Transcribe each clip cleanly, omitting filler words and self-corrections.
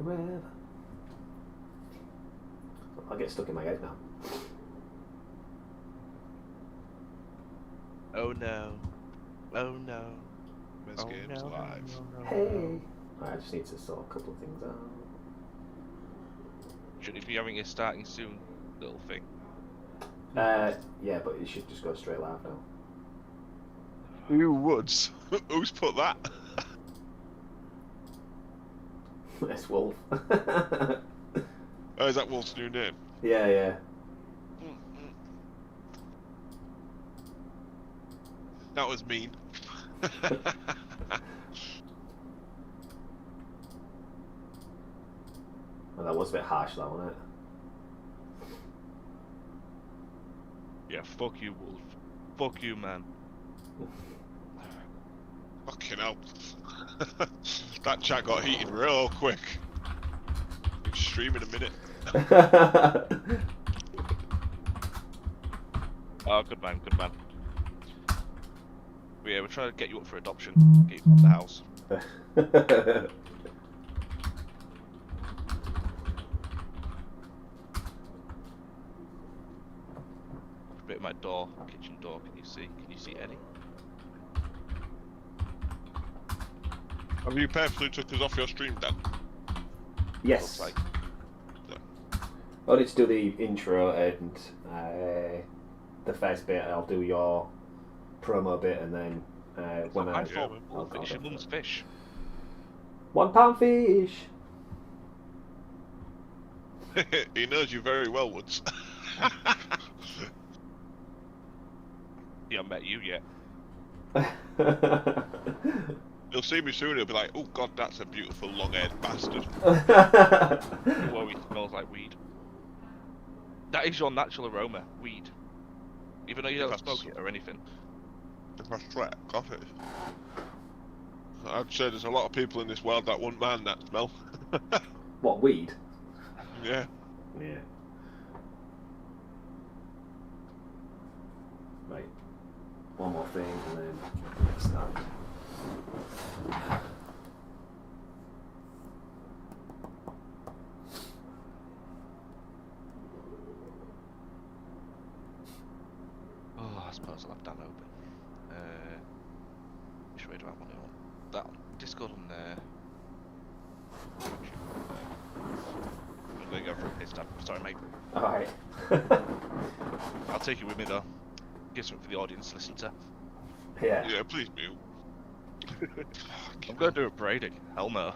forever. I'll get stuck in my head now. Oh no. Oh no. This game's live. Hey! Right, I just need to sort a couple of things out. Should it be having a starting soon little thing? Yeah, but it should just go straight live now. Who woods? Who's put that? It's Wolf. Oh, is that Wolf's new name? Yeah. That was mean. Well, that was a bit harsh, that, wasn't it? Yeah, fuck you, Wolf. Fuck you, man. Fucking hell. That chat got heated real quick. We'll stream in a minute. Oh, good man, good man. But yeah, we're trying to get you up for adoption. Get you out the house. A bit of my door, kitchen door. Can you see? Can you see any? Have you purposely took us off your stream, Dan? Yes. Looks like. I need to do the intro and the first bit. I'll do your promo bit, and then when I I thought I'll Wolf, it's your mum's fish. £1 fish. He knows you very well, Woods. He hasn't met you yet. He'll see me soon, he'll be like, oh god, that's a beautiful long-haired bastard. Whoa, he smells like weed. That is your natural aroma, weed. Even though you don't smoke it or anything. If I sweat, cough it. I'd say there's a lot of people in this world that wouldn't mind that smell. What, weed? Yeah. Yeah. Right. One more thing, and then get started. Oh, I suppose I'll have that open. Which way do I want it on? That on Discord on there. I'm gonna go for a piss tab. Sorry, mate. Alright. I'll take you with me though. Give something for the audience to listen to. Yeah. Yeah, please mute. I'm gonna do a braiding. Hell no.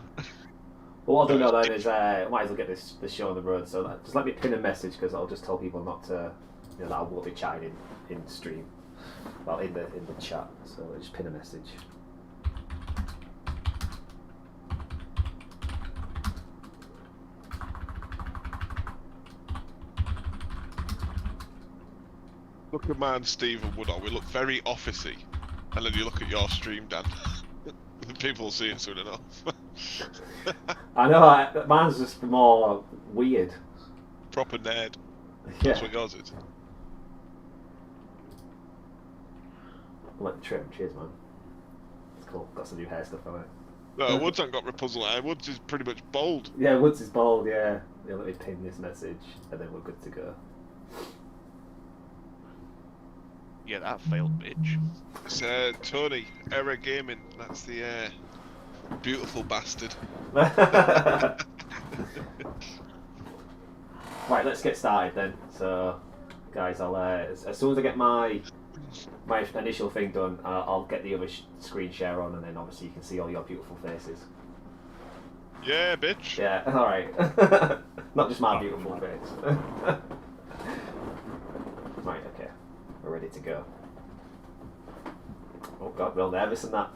Well, what I'll do now then is I might as well get this show on the road. So just let me pin a message, because I'll just tell people not to, that I will be chatting in stream, well, in the chat. So just pin a message. Look at man Stephen Woodall, we look very officey. And then you look at your stream, Dan. People will see it soon enough. I know, mine's just more weird. Proper nerd. Yeah. That's what yours is. I like the trim. Cheers, man. It's cool. Got some new hair stuff on it. No, Woods ain't got Rapunzel hair. Woods is pretty much bald. Yeah, Woods is bald, yeah. Yeah, let me pin this message, and then we're good to go. Yeah, that failed, bitch. It's Tony, Error Gaming. That's the beautiful bastard. Right, let's get started then. So, guys, I'll as soon as I get my initial thing done, I'll get the other screen share on, and then obviously you can see all your beautiful faces. Yeah, bitch. Yeah, all right. Not just my beautiful face. Right, okay, we're ready to go. Oh God, real nervous and that.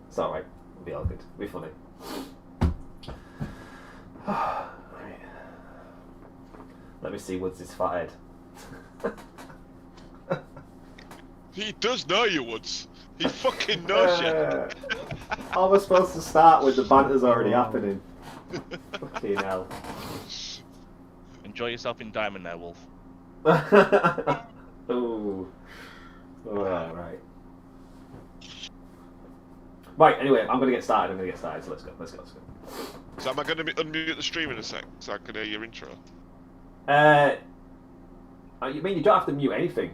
It's all right. It'll be all good. It'll be funny. Right. Let me see Woods' fat head. He does know you, Woods. He fucking knows you. How am I supposed to start when the banter's already happening? Fucking hell. Enjoy yourself in Diamond there, Wolf. Ooh. Oh, right. Right, anyway, I'm going to get started. So let's go. So am I going to unmute the stream in a sec so I can hear your intro? You mean you don't have to mute anything?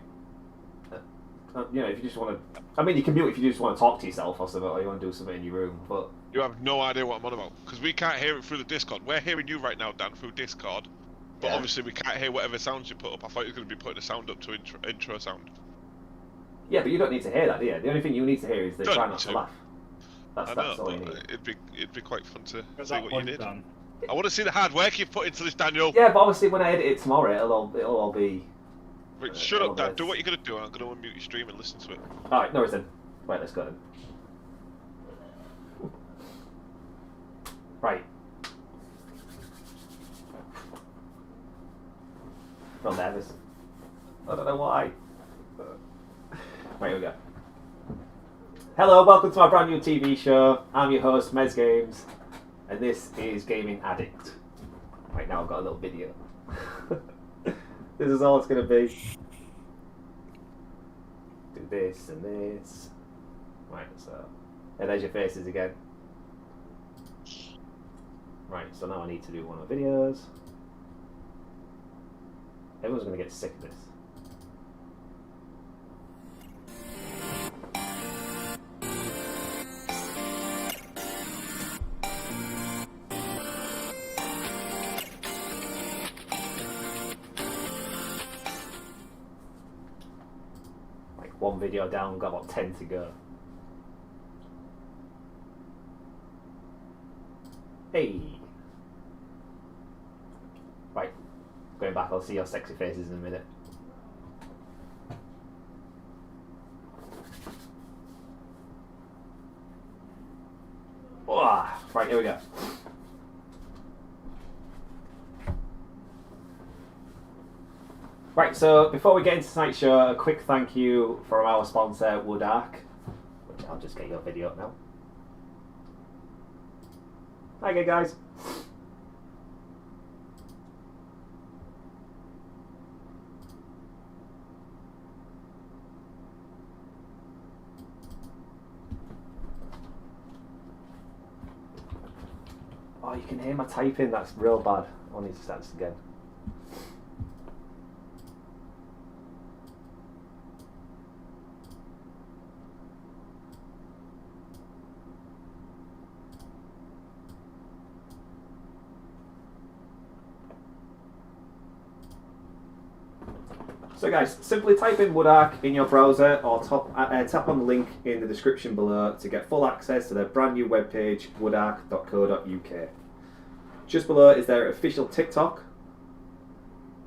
You know, if you just want to. I mean, you can mute if you just want to talk to yourself or something, or you want to do something in your room. But You have no idea what I'm on about because we can't hear it through the Discord. We're hearing you right now, Dan, through Discord, but obviously we can't hear whatever sounds you put up. I thought you were going to be putting a sound up to intro sound. yeah, but you don't need to hear that, do you? The only thing you need to hear is they Don't try need not to to. laugh. I That's know, all you but need. it'd be quite fun to At see that what point, you did. Dan. I want to see the hard work you've put into this, Daniel. Yeah, but obviously when I edit it tomorrow, it'll all be. Right, shut up, Dan. this. Do what you're going to do. I'm going to unmute your stream and listen to it. All right, no worries then. Right, let's go then. Right. I'm nervous. I don't know why. Right, here we go. Hello, welcome to my brand new TV show. I'm your host, Mez Games, and this is Gaming Addict. Right now I've got a little video. This is all it's going to be. Do this and this. Right, so... And there's your faces again. Right, so now I need to do one of the videos. Everyone's going to get sick of this. One video down, got about 10 to go. Hey! Right, going back, I'll see your sexy faces in a minute. Right, here we go. Right, so before we get into tonight's show, a quick thank you from our sponsor, Woodark, which I'll just get your video up now. Hi again, guys. Oh, you can hear my typing, that's real bad. I'll need to start this again. So guys, simply type in Woodark in your browser or tap on the link in the description below to get full access to their brand new webpage, woodark.co.uk. Just below is their official TikTok,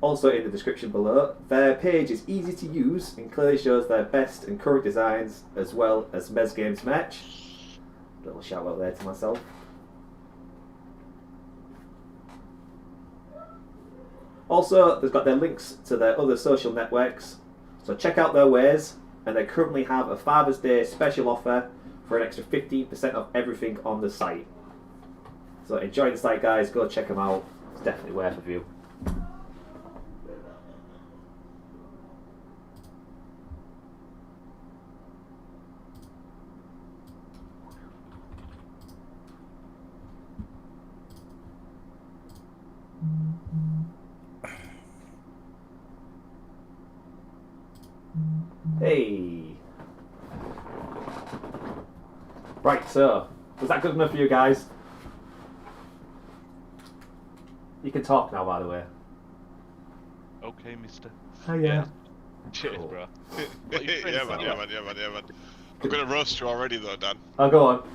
also in the description below. Their page is easy to use and clearly shows their best and current designs as well as Mez Games merch. Little shout out there to myself. Also, they've got their links to their other social networks, so check out their wares, and they currently have a Father's Day special offer for an extra 15% off everything on the site. So enjoy the site, guys, go check them out, it's definitely worth a view. Hey! Right, so, was that good enough for you guys? You can talk now, by the way. Okay, mister. Oh yeah. Cheers, Cool. bro. Yeah, man. I'm going to roast you already, though, Dan. Oh, go on.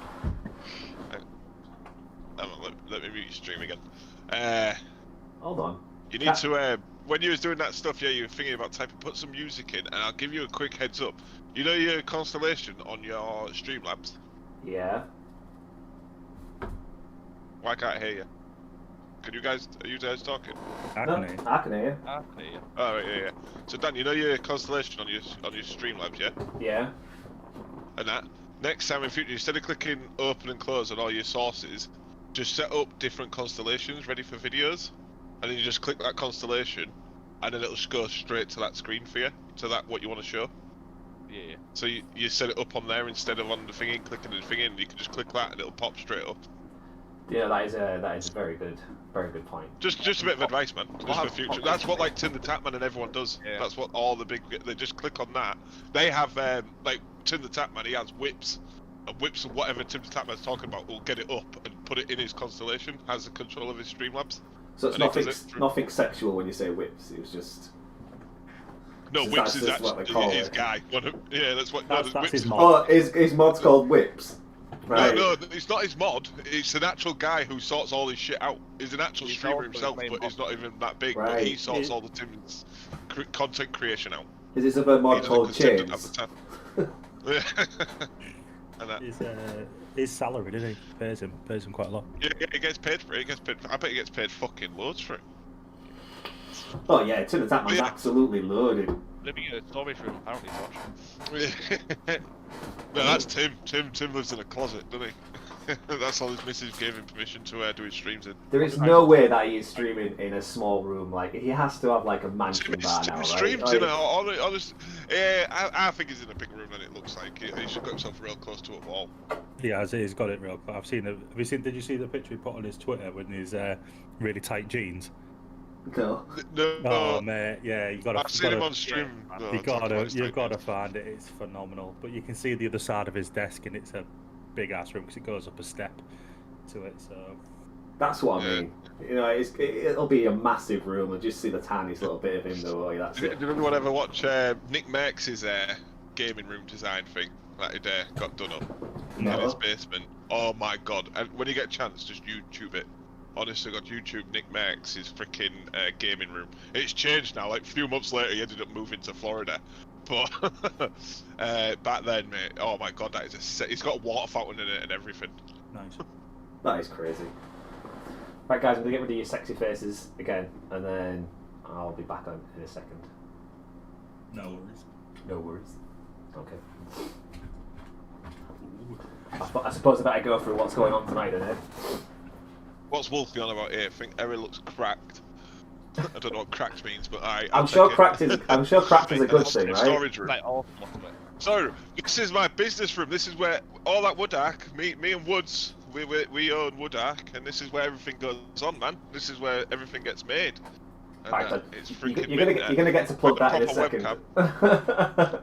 Let me mute your stream again. Hold on. You need to, when you was doing that stuff, yeah, you were thinking about typing, put some music in, and I'll give you a quick heads up. You know your constellation on your Streamlabs? Yeah. Why can't I hear you? Are you guys talking? I No, can hear. I can hear you. Ah, there you Oh, right, yeah. So Dan, you know your constellation on your Streamlabs, yeah? Yeah. And that next time in future, instead of clicking open and close on all your sources, just set up different constellations ready for videos, and then you just click that constellation, and then it'll just go straight to that screen for you, to that what you want to show. Yeah. So you set it up on there instead of on the thingy, clicking the thing in. You can just click that and it'll pop straight up. Yeah, that is a very good point. Just a bit of advice, man. Just for future. That's what like Tim the Tapman and everyone does. Yeah. That's what all the big. They just click on that. They have like Tim the Tapman. He has whips. And whips of whatever Tim the Tapman's talking about will get it up and put it in his constellation. Has the control of his Streamlabs. So it's And he does nothing sexual when you say whips. It was just. No, So whips that's is just what actually they call his it. guy. Yeah, that's what. That's whips his is- mod. Oh, his mod's called whips. Right. No, it's not his mod. It's an actual guy who sorts all his shit out. He's an actual He's streamer also his himself, main but he's mod. not even that big. But Right. he sorts all the Tim's content creation out. Is this other mod He called doesn't consider Chains? it at the time. And that. His salary, doesn't he? Pays him quite a lot. Yeah, he gets paid for it. He gets paid. I bet he gets paid fucking loads for it. Oh yeah, Tim the Tapman's Yeah. absolutely loaded. Living in a storage room, apparently, Josh. No, that's Tim. Tim lives in a closet, doesn't he? That's all his missus gave him permission to do his streams in. There is no way that he is streaming in a small room. Like he has to have like a mansion bar now, Tim right? streams Like, in a honest. Yeah, I think he's in a bigger room than it looks like. He should got himself real close to a wall. He's got it real. I've seen it. Have you seen? Did you see the picture he put on his Twitter with his really tight jeans? no. No, Oh mate, yeah, you got I've seen him on stream. No, You've got talking about to find it. It's phenomenal. But you can see the other side of his desk, and it's a big ass room because it goes up a step to it. So That's what I Yeah. mean. You know, it'll be a massive room and just see the tiniest little bit of him though. Like, that's Did it. anyone ever watch Nick Merckx's gaming room design thing that he got done up in his No. basement? Oh my god! And when you get a chance, just YouTube it. Honestly, God, YouTube Nick Merckx's freaking gaming room. It's changed now. Like a few months later, he ended up moving to Florida. But back then, mate, oh my god, that is a. He's got a water fountain in it and everything. nice. That is crazy. Right, guys, I'm gonna get rid of your sexy faces again, and then I'll be back on in a second. No worries. No worries. Okay. I suppose I better go through what's going on tonight, then. Eh? What's Wolfie on about here? I think Eri looks cracked. I don't know what cracked means, but I'm sure cracked is a good thing, right? Storage room. Like, awesome, wasn't it? So this is my business room. This is where all that wood arc, me and Woods, we own wood arc, and this is where everything goes on, man. This is where everything gets made. And Right, it's you're freaking. gonna get to plug that in a Proper second. webcam.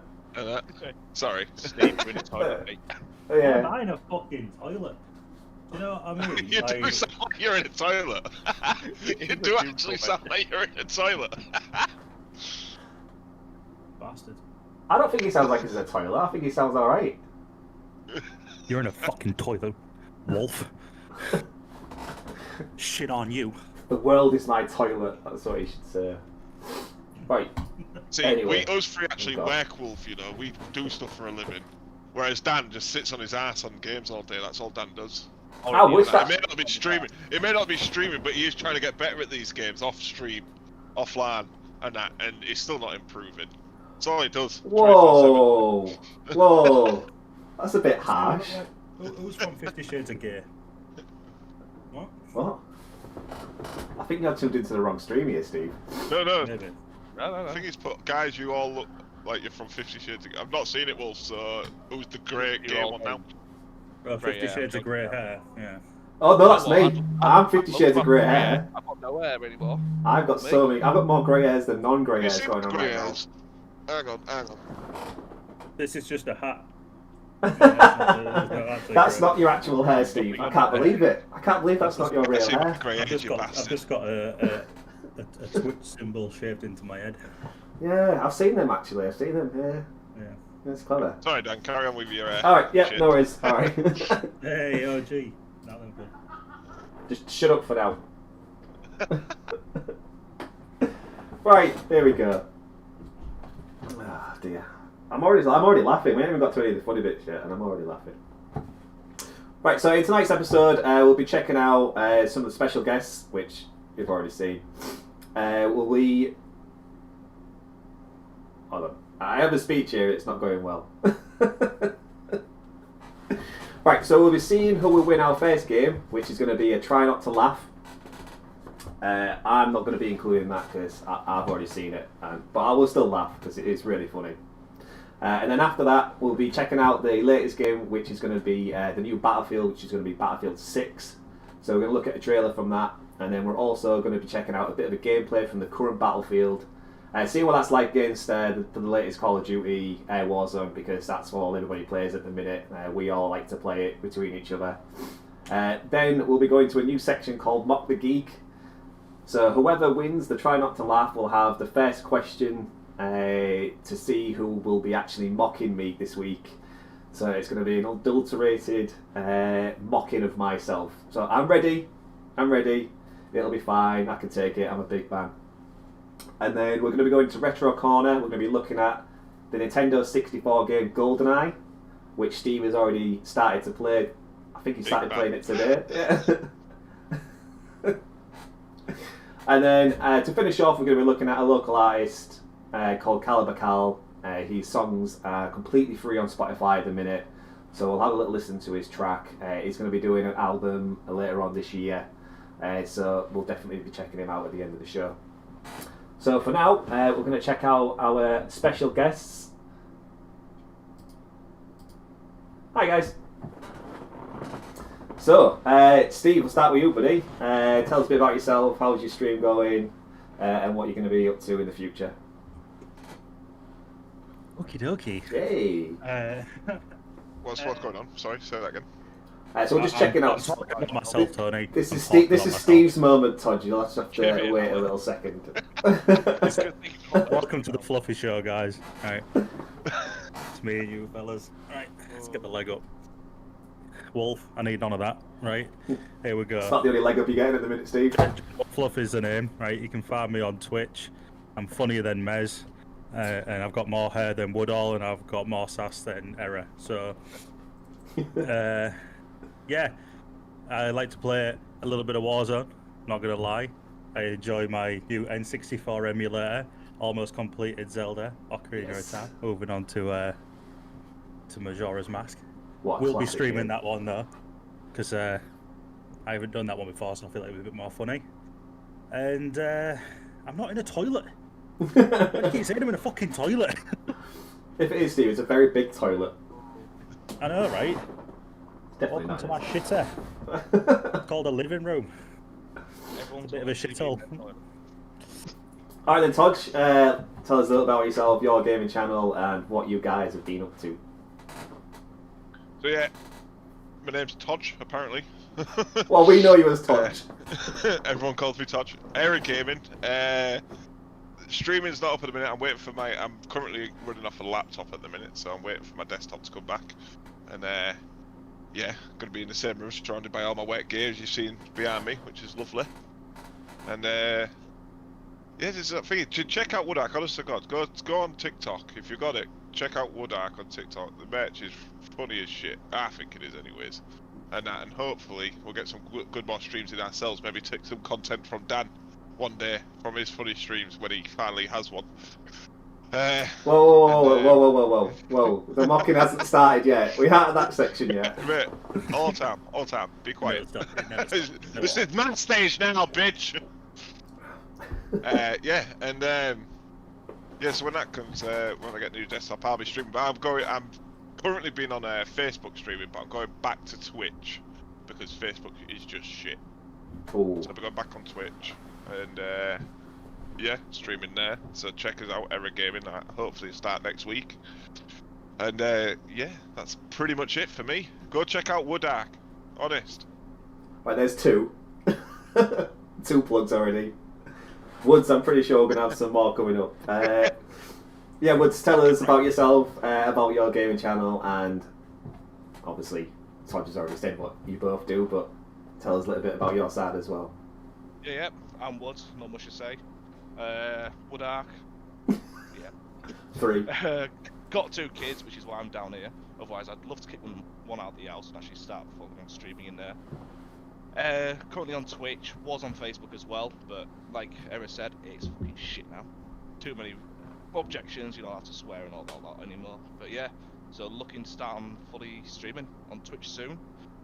Sorry. Steve, we're in the toilet, mate. Yeah. I'm in a fucking toilet. You know what I mean? You do Like, sound like you're in a toilet. You do actually sound like you're in a toilet. bastard. I don't think he sounds like he's in a toilet. I think he sounds all right. You're in a fucking toilet, wolf. Shit on you. The world is my toilet. That's what he should say. Right. See, Anyway. us three actually God. work, Wolf. You know, we do stuff for a living. Whereas Dan just sits on his ass on games all day. That's all Dan does. I wish It that. may not be streaming. It may not be streaming, but he is trying to get better at these games off stream, offline, and that, and he's still not improving. That's all he does. 24/7. Whoa. Whoa. That's a bit harsh. Who's from 50 Shades of Grey? What? What? I think you're tuned into the wrong stream here, Steve. No. Maybe. No. I think he's put guys. You all look like you're from 50 Shades. I've not seen it, Wolf. So who's the great You're gay all one now? Well, 50 Right, yeah, Shades of I'm Grey joking. hair, yeah. Oh no, that's Well, me. I'm 50 Shades of Grey hair. I've got no hair anymore. I've got so many. I've got more grey hairs than non-grey You hairs see going the on grey right now. hairs? Hang on. This is just a hat. That's not your actual hair, Steve. I can't believe it. I can't believe that's not your I real see the hair. grey hairs, you I've bastard. just got a Twitch symbol shaved into my head. Yeah, I've seen them actually. I've seen them. Yeah, Yeah. that's clever. Sorry, Dan. Carry on with your. All right, yeah, shit. no worries. All right, Hey, OG. Not them good. just shut up for now. Right, there we go. Ah, dear. I'm already laughing. We haven't even got to any of the funny bits yet, and I'm already laughing. Right, so in tonight's episode, we'll be checking out some of the special guests, which you've already seen. Hold on. I have a speech here, it's not going well. Right, so we'll be seeing who will win our first game, which is going to be a try not to laugh. I'm not going to be including that because I've already seen it, but I will still laugh because it is really funny. And then after that, we'll be checking out the latest game, which is going to be the new Battlefield, which is going to be Battlefield 6. So we're going to look at a trailer from that, and then we're also going to be checking out a bit of a gameplay from the current Battlefield, seeing what that's like against the latest Call of Duty Warzone, because that's all everybody plays at the minute. We all like to play it between each other. Then we'll be going to a new section called Mock the Geek. So whoever wins the Try Not to Laugh will have the first question to see who will be actually mocking me this week. So it's going to be an adulterated mocking of myself. So I'm ready. It'll be fine. I can take it. I'm a big man. And then we're going to be going to Retro Corner. We're going to be looking at the Nintendo 64 game GoldenEye, which Steve has already started to play. I think he started playing it today. Yeah. And then to finish off, we're going to be looking at a local artist called Caliber Cal. His songs are completely free on Spotify at the minute, so we'll have a little listen to his track. He's going to be doing an album later on this year, so we'll definitely be checking him out at the end of the show. So for now, we're going to check out our special guests. Hi guys. So, Steve, we'll start with you, buddy. Tell us a bit about yourself, how's your stream going, and what you're going to be up to in the future. Okie dokie. Hey. What's going on? Sorry, say that again. So we're just checking out. I'm talking about myself, Tony. This is Steve's moment, Todd. You'll have to wait a little second. Welcome to the Fluffy Show, guys. Alright. It's me and you, fellas. Alright, let's get the leg up. Wolf, I need none of that. Right, here we go. It's not the only leg up you're getting at the minute, Steve. Fluff is the name, right? You can find me on Twitch. I'm funnier than Mez, and I've got more hair than Woodall, and I've got more sass than Error. So, yeah, I like to play a little bit of Warzone. Not gonna lie, I enjoy my new N64 emulator. Almost completed Zelda Ocarina of Time. Moving on to Majora's Mask. We'll be streaming that one though, because I haven't done that one before, so I feel like it'll be a bit more funny. And I'm not in a toilet. I keep saying I'm in a fucking toilet. If it is, Steve, it's a very big toilet. I know, right? Definitely Welcome to not. my shitter. It's called a living room. Everyone's It's a bit of a shithole. Alright then, Todd, tell us a little about yourself, your gaming channel, and what you guys have been up to. So yeah, my name's Todge, apparently. Well, we know you as Todd. Everyone calls me Todge. Eric Gaming. Streaming's not up at the minute. I'm currently running off a laptop at the minute, so I'm waiting for my desktop to come back. And yeah, gonna be in the same room, surrounded by all my wet games you've seen behind me, which is lovely. And yeah, there's that thing. Check out Woodark. Honest to God, go on TikTok if you got it. Check out Woodark on TikTok. The merch is funny as shit. I think it is, anyways. And hopefully we'll get some good more streams in ourselves. Maybe take some content from Dan one day from his funny streams when he finally has one. Whoa! The mocking hasn't started yet. We aren't at that section yet. Mate, all time. Be quiet. This is my stage now, bitch. Yeah, and so when that comes, when I get a new desktop, I'll be streaming. But I'm currently been on Facebook streaming, but I'm going back to Twitch because Facebook is just shit. Ooh. So I'll be going back on Twitch and yeah, streaming there. So check us out, Error Gaming. Hopefully start next week. And yeah, that's pretty much it for me. Go check out Woodark. Honest. Right, there's two. Two plugs already. Woods, I'm pretty sure we're going to have some more coming up. Yeah, Woods, tell us about yourself, about your gaming channel, and obviously, Todd has already said what you both do, but tell us a little bit about your side as well. Yeah, I'm Woods, not much to say. Woodark. Yeah. 3. Got 2 kids, which is why I'm down here. Otherwise, I'd love to kick one out of the house and actually start fucking streaming in there. Currently on Twitch, was on Facebook as well, but like Eric said, it's fucking shit now. Too many objections, you don't have to swear and all that anymore. But yeah, so looking to start on fully streaming on Twitch soon.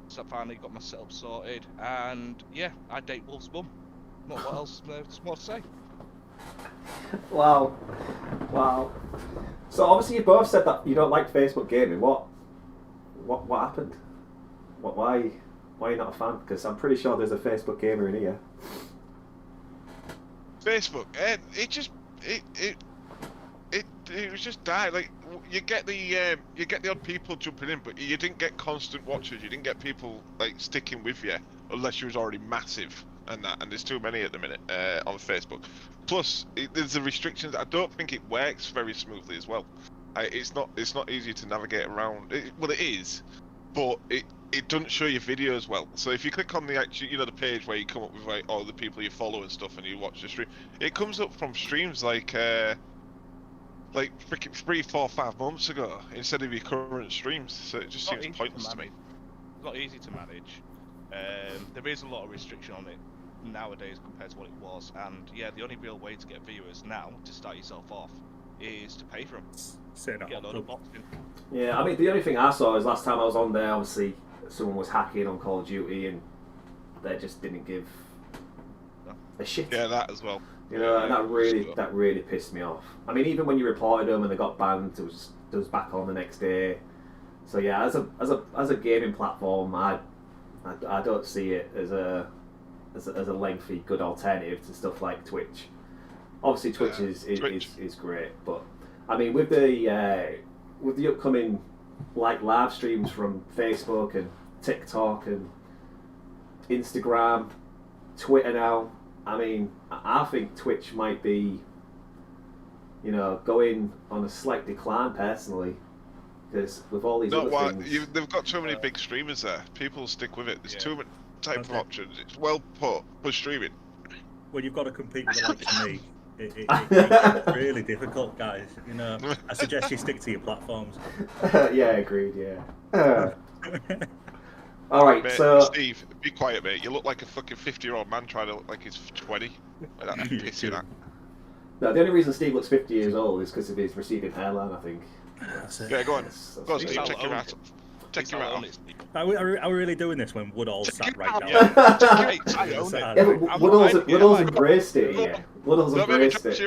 So I finally got my setup sorted, and yeah, I date Wolf's mum. Not what else more to say. Wow. So obviously you both said that you don't like Facebook gaming. What happened? Why Why are you not a fan? Because I'm pretty sure there's a Facebook gamer in here. Facebook, it was just died. Like you get the odd people jumping in, but you didn't get constant watchers. You didn't get people like sticking with you unless you was already massive and that. And there's too many at the minute on Facebook. Plus, there's the restrictions. I don't think it works very smoothly as well. It's not easy to navigate around. Well, it is, but it doesn't show your videos well. So if you click on the actual, the page where you come up with like all the people you follow and stuff, and you watch the stream, it comes up from streams like freaking 3, 4, 5 months ago instead of your current streams. So it just seems pointless to me. It's not easy to manage. There is a lot of restriction on it nowadays compared to what it was, and yeah, the only real way to get viewers now to start yourself off is to pay for them. Get a load of boxing. Yeah, I mean, the only thing I saw is last time I was on there, obviously, someone was hacking on Call of Duty and they just didn't give a shit. Yeah, that as well. You know, and that really pissed me off. I mean, even when you reported them and they got banned, it was back on the next day. So yeah, as a gaming platform, I don't see it as a lengthy good alternative to stuff like Twitch. Obviously, Twitch is great, but I mean, with the upcoming like live streams from Facebook and TikTok and Instagram, Twitter now. I mean, I think Twitch might be, going on a slight decline personally, because with all these other things... They've got too many big streamers there. People stick with it. There's too many type of options. It's well put for streaming. When you've got to compete with the likes of me, it's really difficult, guys. I suggest you stick to your platforms. Yeah, agreed. Yeah. All right, mate, so Steve, be quiet, mate. You look like a fucking 50-year-old man trying to look like he's 20. Like that piss you that. No, the only reason Steve looks 50 years old is because of his receding hairline, I think. That's it. Yeah, go on. Go on, Steve. Steve. Check your hat. Check your hat off. Are we really doing this when Woodall's sat right now? Yeah, but Woodall's embraced it. Yeah, Woodall's embraced it.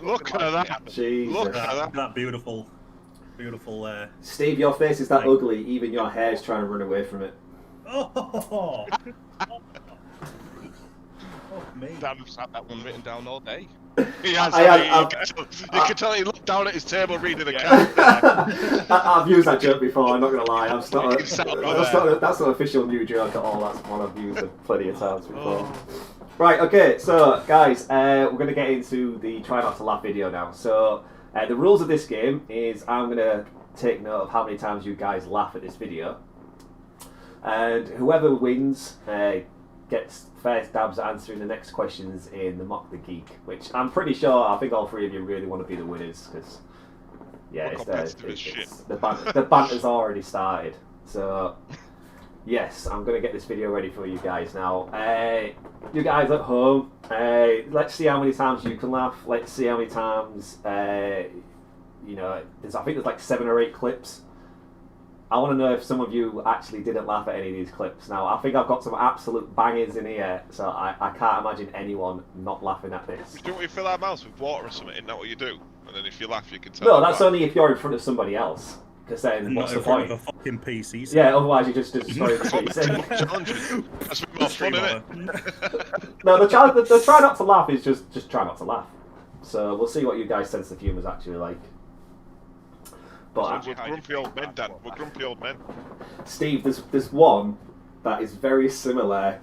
Look at that. Jesus. Look at that. That beautiful. Steve, your face is that ugly. Even your hair's trying to run away from it. Oh, me. Dan's had that one written down all day. He has. You can tell he looked down at his table reading a card. I've used that joke before. I'm not gonna lie. That's not an official new joke at all. That's one I've used plenty of times before. Right. Okay. So, guys, we're gonna get into the try not to laugh video now. So. The rules of this game is I'm going to take note of how many times you guys laugh at this video. And whoever wins gets first dabs at answering the next questions in the Mock the Geek, which I think all three of you really want to be the winners, because the banter's already started. So, yes, I'm going to get this video ready for you guys now. You guys at home, let's see how many times you can laugh. Let's see how many times, I think there's like 7 or 8 clips. I want to know if some of you actually didn't laugh at any of these clips. Now, I think I've got some absolute bangers in here, so I can't imagine anyone not laughing at this. Do you want me to fill our mouths with water or something? Isn't that what you do? And then if you laugh, you can tell. No, that's only if you're in front of somebody else. Because then, what's the point? Of a fucking PC. So. Yeah, otherwise you just destroy the PC. That's more fun, isn't it? No, the try not to laugh is just try not to laugh. So we'll see what you guys' sense of humour is actually like. But we're grumpy old men, Dan. We're grumpy old men. Steve, there's one that is very similar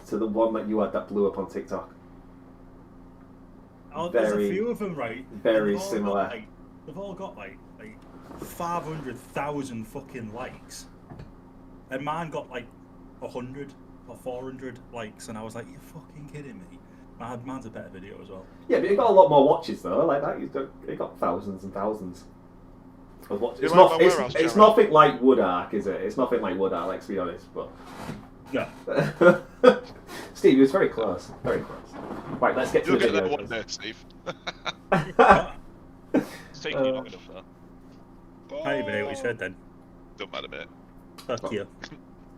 to the one that you had that blew up on TikTok. Oh, there's a few of them, right? Very similar. They've all got like 500,000 fucking likes, and mine got like 100 or 400 likes, and I was like, "You're fucking kidding me." Mine's a better video as well. Yeah, but it got a lot more watches though. Like that, it got thousands and thousands of watches. It's nothing like Woodark, is it? It's nothing like Woodark. Let's be honest, but yeah. Steve, he was very close. Very close. Right, let's get to the video. You'll get that one there, Steve. It's taking you long enough, though. Hey, mate, what you said then? Don't matter, mate. Fuck you.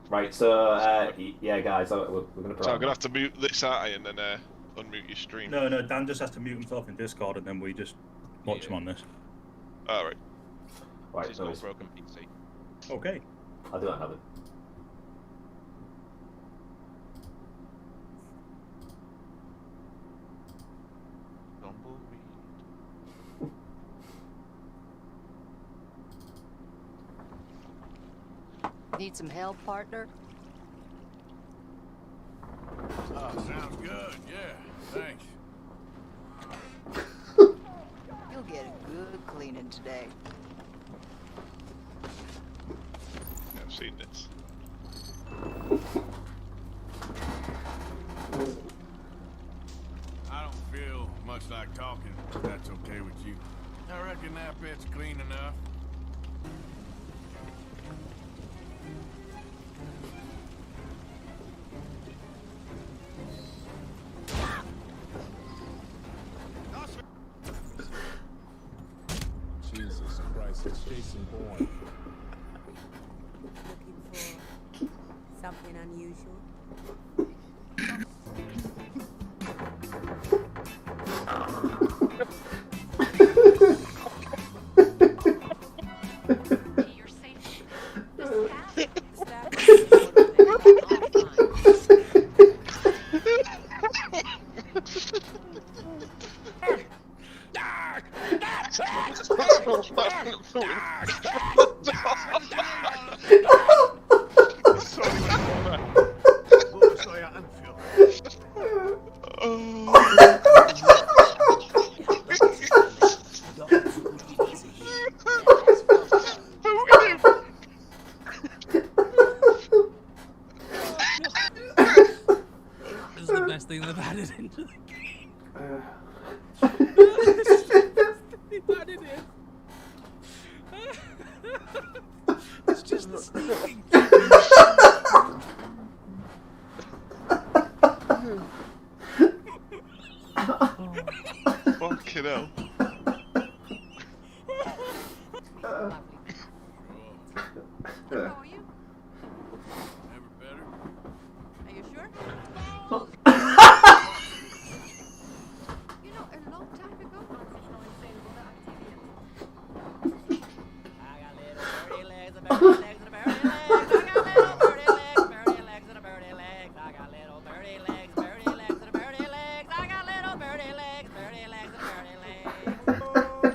Right, so, yeah, guys, we're going to... So I'm going to have to mute this out and then unmute your stream. No, Dan just has to mute himself in Discord and then we just watch him on this. Alright. Right, so it's broken PC. Okay. I do not have it. Need some help, partner? Sounds good, yeah. Thanks. You'll get a good cleaning today. I've seen this. I don't feel much like talking, if that's okay with you. I reckon that bit's clean enough. Jesus Christ, it's Jason Bourne. Looking for something unusual? You're safe. This is the best thing they've added into the game. They've added in. It's just the sneaking. Fucking hell. How are you? Never better. Are you sure? You know, a long time ago. I got little birdie legs and birdie legs and birdie legs. I got little birdie legs and birdie legs. I got little birdie legs, birdie legs and birdie legs. I got little birdie legs, birdie legs and birdie legs.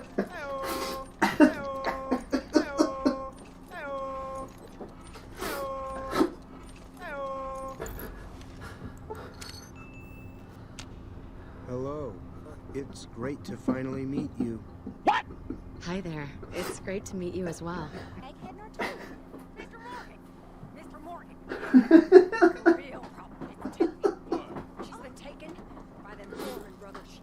Hello. It's great to finally meet you. Hi there. It's great to meet you as well. Egghead nor two? Mr. Morgan! Mr. Morgan! Real problem. She's been taken by them Foreman brothers.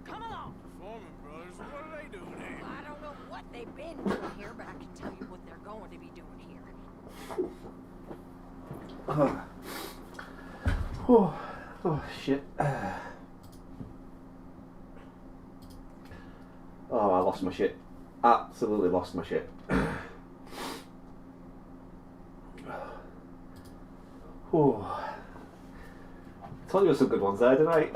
Come along! Foreman brothers, what are they doing here? I don't know what they've been doing here, but I can tell you what they're going to be doing here. Oh shit. Oh, I lost my shit. Absolutely lost my shit. Oh. I told you there were some good ones there, didn't I?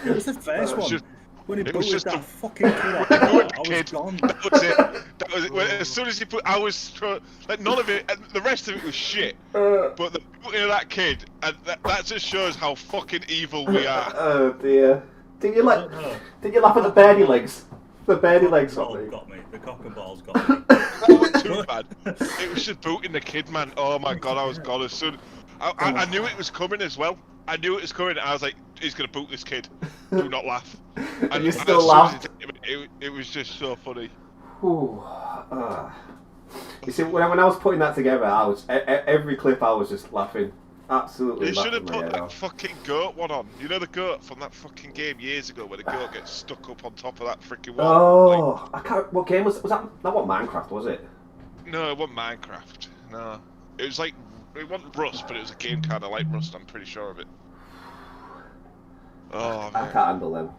It was the first one. just- When he it was booted just that a- fucking kid off, It was I was kid. gone. That was it. That was it. As soon as he put, I was like none of it. And the rest of it was shit. But the booting of that kid, and that just shows how fucking evil we are. Oh dear. Did you laugh at the birdie legs? The birdie legs got me. Got me. The cock and balls got me. That wasn't too bad. It was just booting the kid, man. Oh my god, I was gone as soon. I knew it was coming as well. I knew it was coming. I was like, he's gonna boot this kid. Do not laugh. And you as still soon as laughed. it was just so funny. Ooh, You see, when I was putting that together, I was every clip I was just laughing, absolutely. You should have laughing my put head that off. fucking goat one on. You know the goat from that fucking game years ago, where the goat gets stuck up on top of that freaking wall. Oh, I can't. What game was that? That wasn't Minecraft, was it? No, it wasn't Minecraft. No, it was like it wasn't Rust, but it was a game kind of like Rust. I'm pretty sure of it. Oh I man. can't handle them.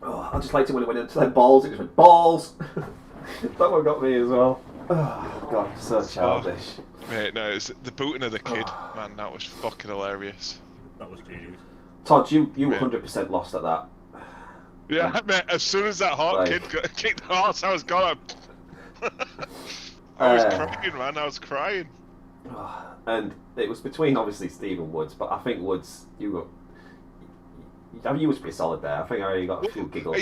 Oh, I just liked it when it went into like balls. It just went balls. That one got me as well. Oh god, so childish. Mate, no, it's the booting of the kid, man. That was fucking hilarious. That was genius. Todd, you 100% lost at that. Yeah, mate. As soon as that hawk kid kicked the horse, I was gone. I was crying, man. I was crying. And it was between obviously Steve and Woods, but I think Woods, you was pretty solid there. I think I already got a few giggles. Are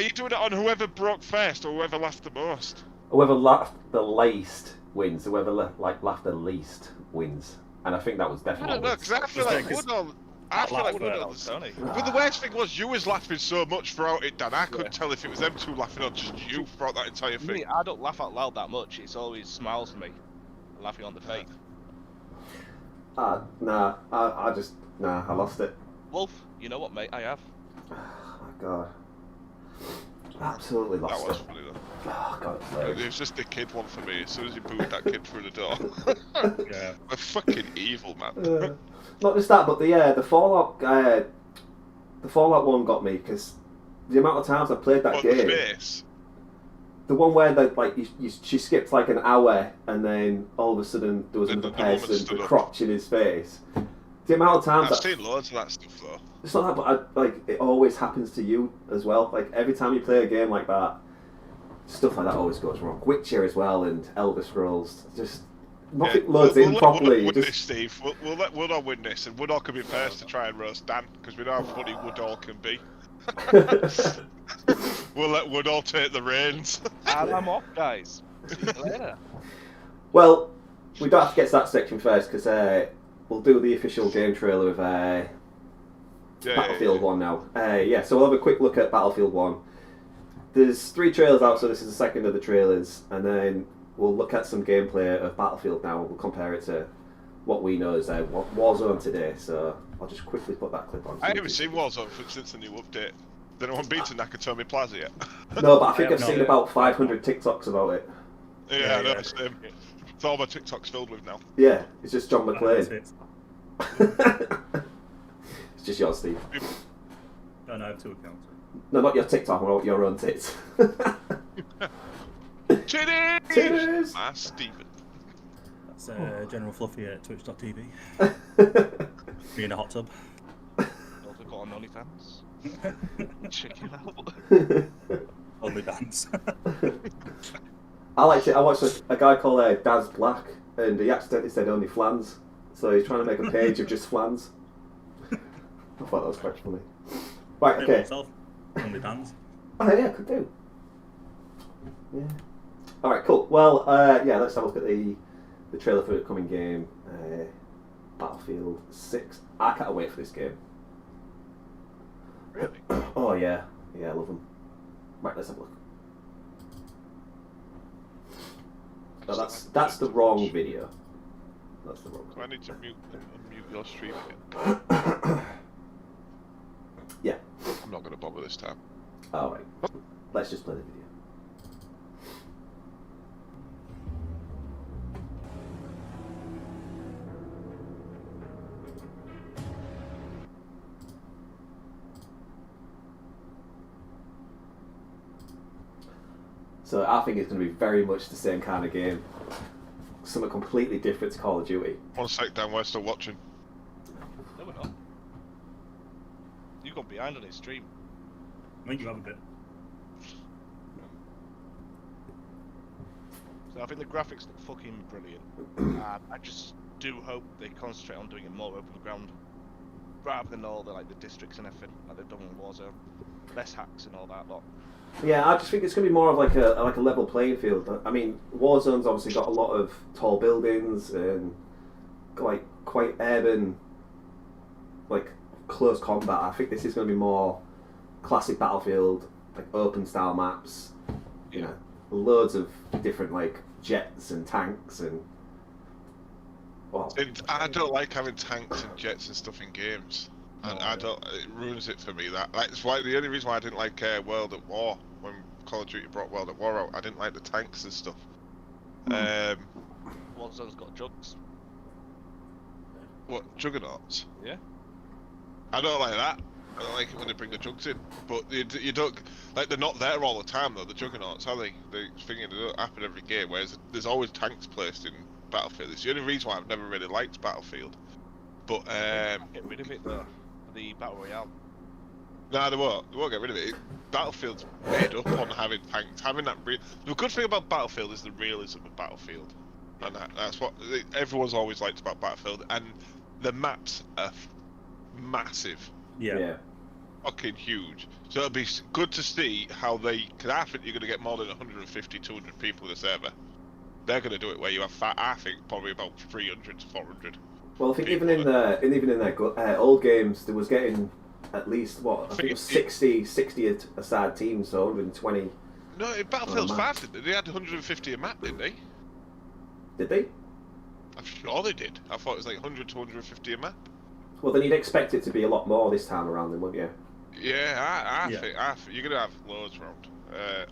you doing it on whoever broke first or whoever laughed the most? whoever laughed the least wins. Whoever laughed the least wins. And I think that was I definitely. don't know, because I feel like Woodall. I feel like Woodall. Tony. But the worst thing was, you was laughing so much throughout it, Dan. I couldn't tell if it was them two laughing or just you throughout that entire thing. Me, I don't laugh out loud that much. It's always smiles to me, laughing on the fake. I lost it. Wolf, you know what, mate? I have. Oh my god. Absolutely lost That was it. funny though. Oh god, It was just the kid one for me. As soon as you booed that kid through the door. Yeah. They're fucking evil, man. Not just that, but the Fallout one got me because the amount of times I played that game. Space? The one where she skipped like an hour and then all of a sudden there was another person with a crotch in his face. The amount of times I've seen loads of that stuff though. It's not that, but it always happens to you as well. Like every time you play a game like that, stuff like that always goes wrong. Witcher as well and Elder Scrolls, just nothing loads in properly. We'll let Steve. We'll let Woodall win this, and Woodall can be first to try and roast Dan because we know how funny Woodall can be. We'll let Woodall take the reins. And I'm off, guys. See you later. Well, we don't have to get to that section first because we'll do the official game trailer of Battlefield 1 now. So we'll have a quick look at Battlefield 1. There's 3 trailers out, so this is the second of the trailers, and then we'll look at some gameplay of Battlefield now. We'll compare it to what we know as Warzone today. So I'll just quickly put that clip on. I haven't seen Warzone since the new update. Has anyone been to Nakatomi Plaza yet? No, but I think I've seen about 500 TikToks about it. Yeah, I know. Same. It's all my TikToks filled with now. Yeah, it's just John McClane. It's just yours, Steve. No, I have 2 accounts. No, not your TikTok, but your own tits. Cheers! Ah, Stephen. That's General Fluffy at twitch.tv. Me in a hot tub. Also got on OnlyFans. Check it out. Only dance. I liked it. I watched a guy called Daz Black, and he accidentally said only flans. So he's trying to make a page of just flans. I thought that was quite funny. Right, okay. Only dance. Oh yeah, could do. Yeah. All right, cool. Well, let's have a look at the trailer for the coming game, Battlefield 6. I can't wait for this game. Really? Oh yeah, I love them. Right, let's have a look. No, that's the wrong video. That's the wrong. So I need to unmute your stream again. Yeah. I'm not going to bother this time. All right. Let's just play the video. So I think it's going to be very much the same kind of game. Something completely different to Call of Duty. 1 sec, Dan, we're still watching. No, we're not. You got behind on his stream. I think you have a bit. So I think the graphics look fucking brilliant. And I just do hope they concentrate on doing it more open ground. Rather than all the districts and everything like they've done in Warzone. Less hacks and all that lot. Yeah, I just think it's going to be more of like a level playing field. I mean, Warzone's obviously got a lot of tall buildings and like quite urban, like close combat. I think this is going to be more classic Battlefield, like open style maps. You know, loads of different like jets and tanks and. Well, I don't like having tanks and jets and stuff in games. And I don't. It ruins it for me. That's why the only reason why I didn't like World at War when Call of Duty brought World at War out. I didn't like the tanks and stuff. Warzone's got jugs. What Juggernauts? Yeah. I don't like that. I don't like it when they bring the jugs in. But you don't like they're not there all the time though. The Juggernauts, are they? They don't happen every game. Whereas there's always tanks placed in Battlefield. It's the only reason why I've never really liked Battlefield. But get rid of it though. The Battle Royale. No, they won't. They won't get rid of it. Battlefield's made up on having tanks. Having that. The good thing about Battlefield is the realism of Battlefield, and that's what everyone's always liked about Battlefield. And the maps are massive. Yeah. fucking huge. So it'll be good to see how they. Because I think you're going to get more than 150, 200 people in the server. They're going to do it where you have, I think, probably about 300 to 400. Well, I think even in their old games, there was getting at least what I think it was 60 aside teams, so 120. No, in Battlefield 5, they had 150 a map, didn't they? Did they? I'm sure they did. I thought it was like 100 to 150 a map. Well, then you'd expect it to be a lot more this time around, then, wouldn't you? Yeah, I think you're going to have loads around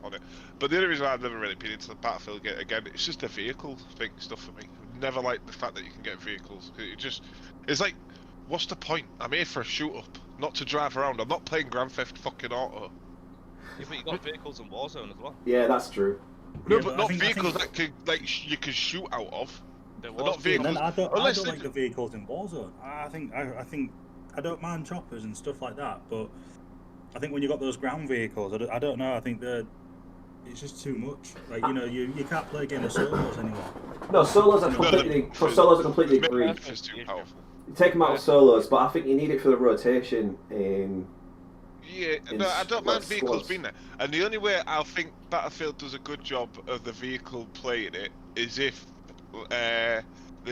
on it. But the only reason I've never really been into the Battlefield again, it's just a vehicle thing stuff for me. Never liked the fact that you can get vehicles. It's like, what's the point? I'm here for a shoot-up, not to drive around. I'm not playing Grand Theft fucking Auto. Yeah, but you got vehicles in Warzone as well. Yeah, that's true. No, Yeah, but not vehicles that can, you can shoot out of. There But was not vehicles. I don't Unless like the vehicles in Warzone. I think I don't mind choppers and stuff like that, but I think when you got those ground vehicles, I don't know. I think it's just too much. Like you can't play a game of solos anymore. No, solos are completely free. It's too powerful. You take them out of solos, but I think you need it for the rotation in. Yeah, no, I don't mind vehicles being there. And the only way I think Battlefield does a good job of the vehicle playing it is if they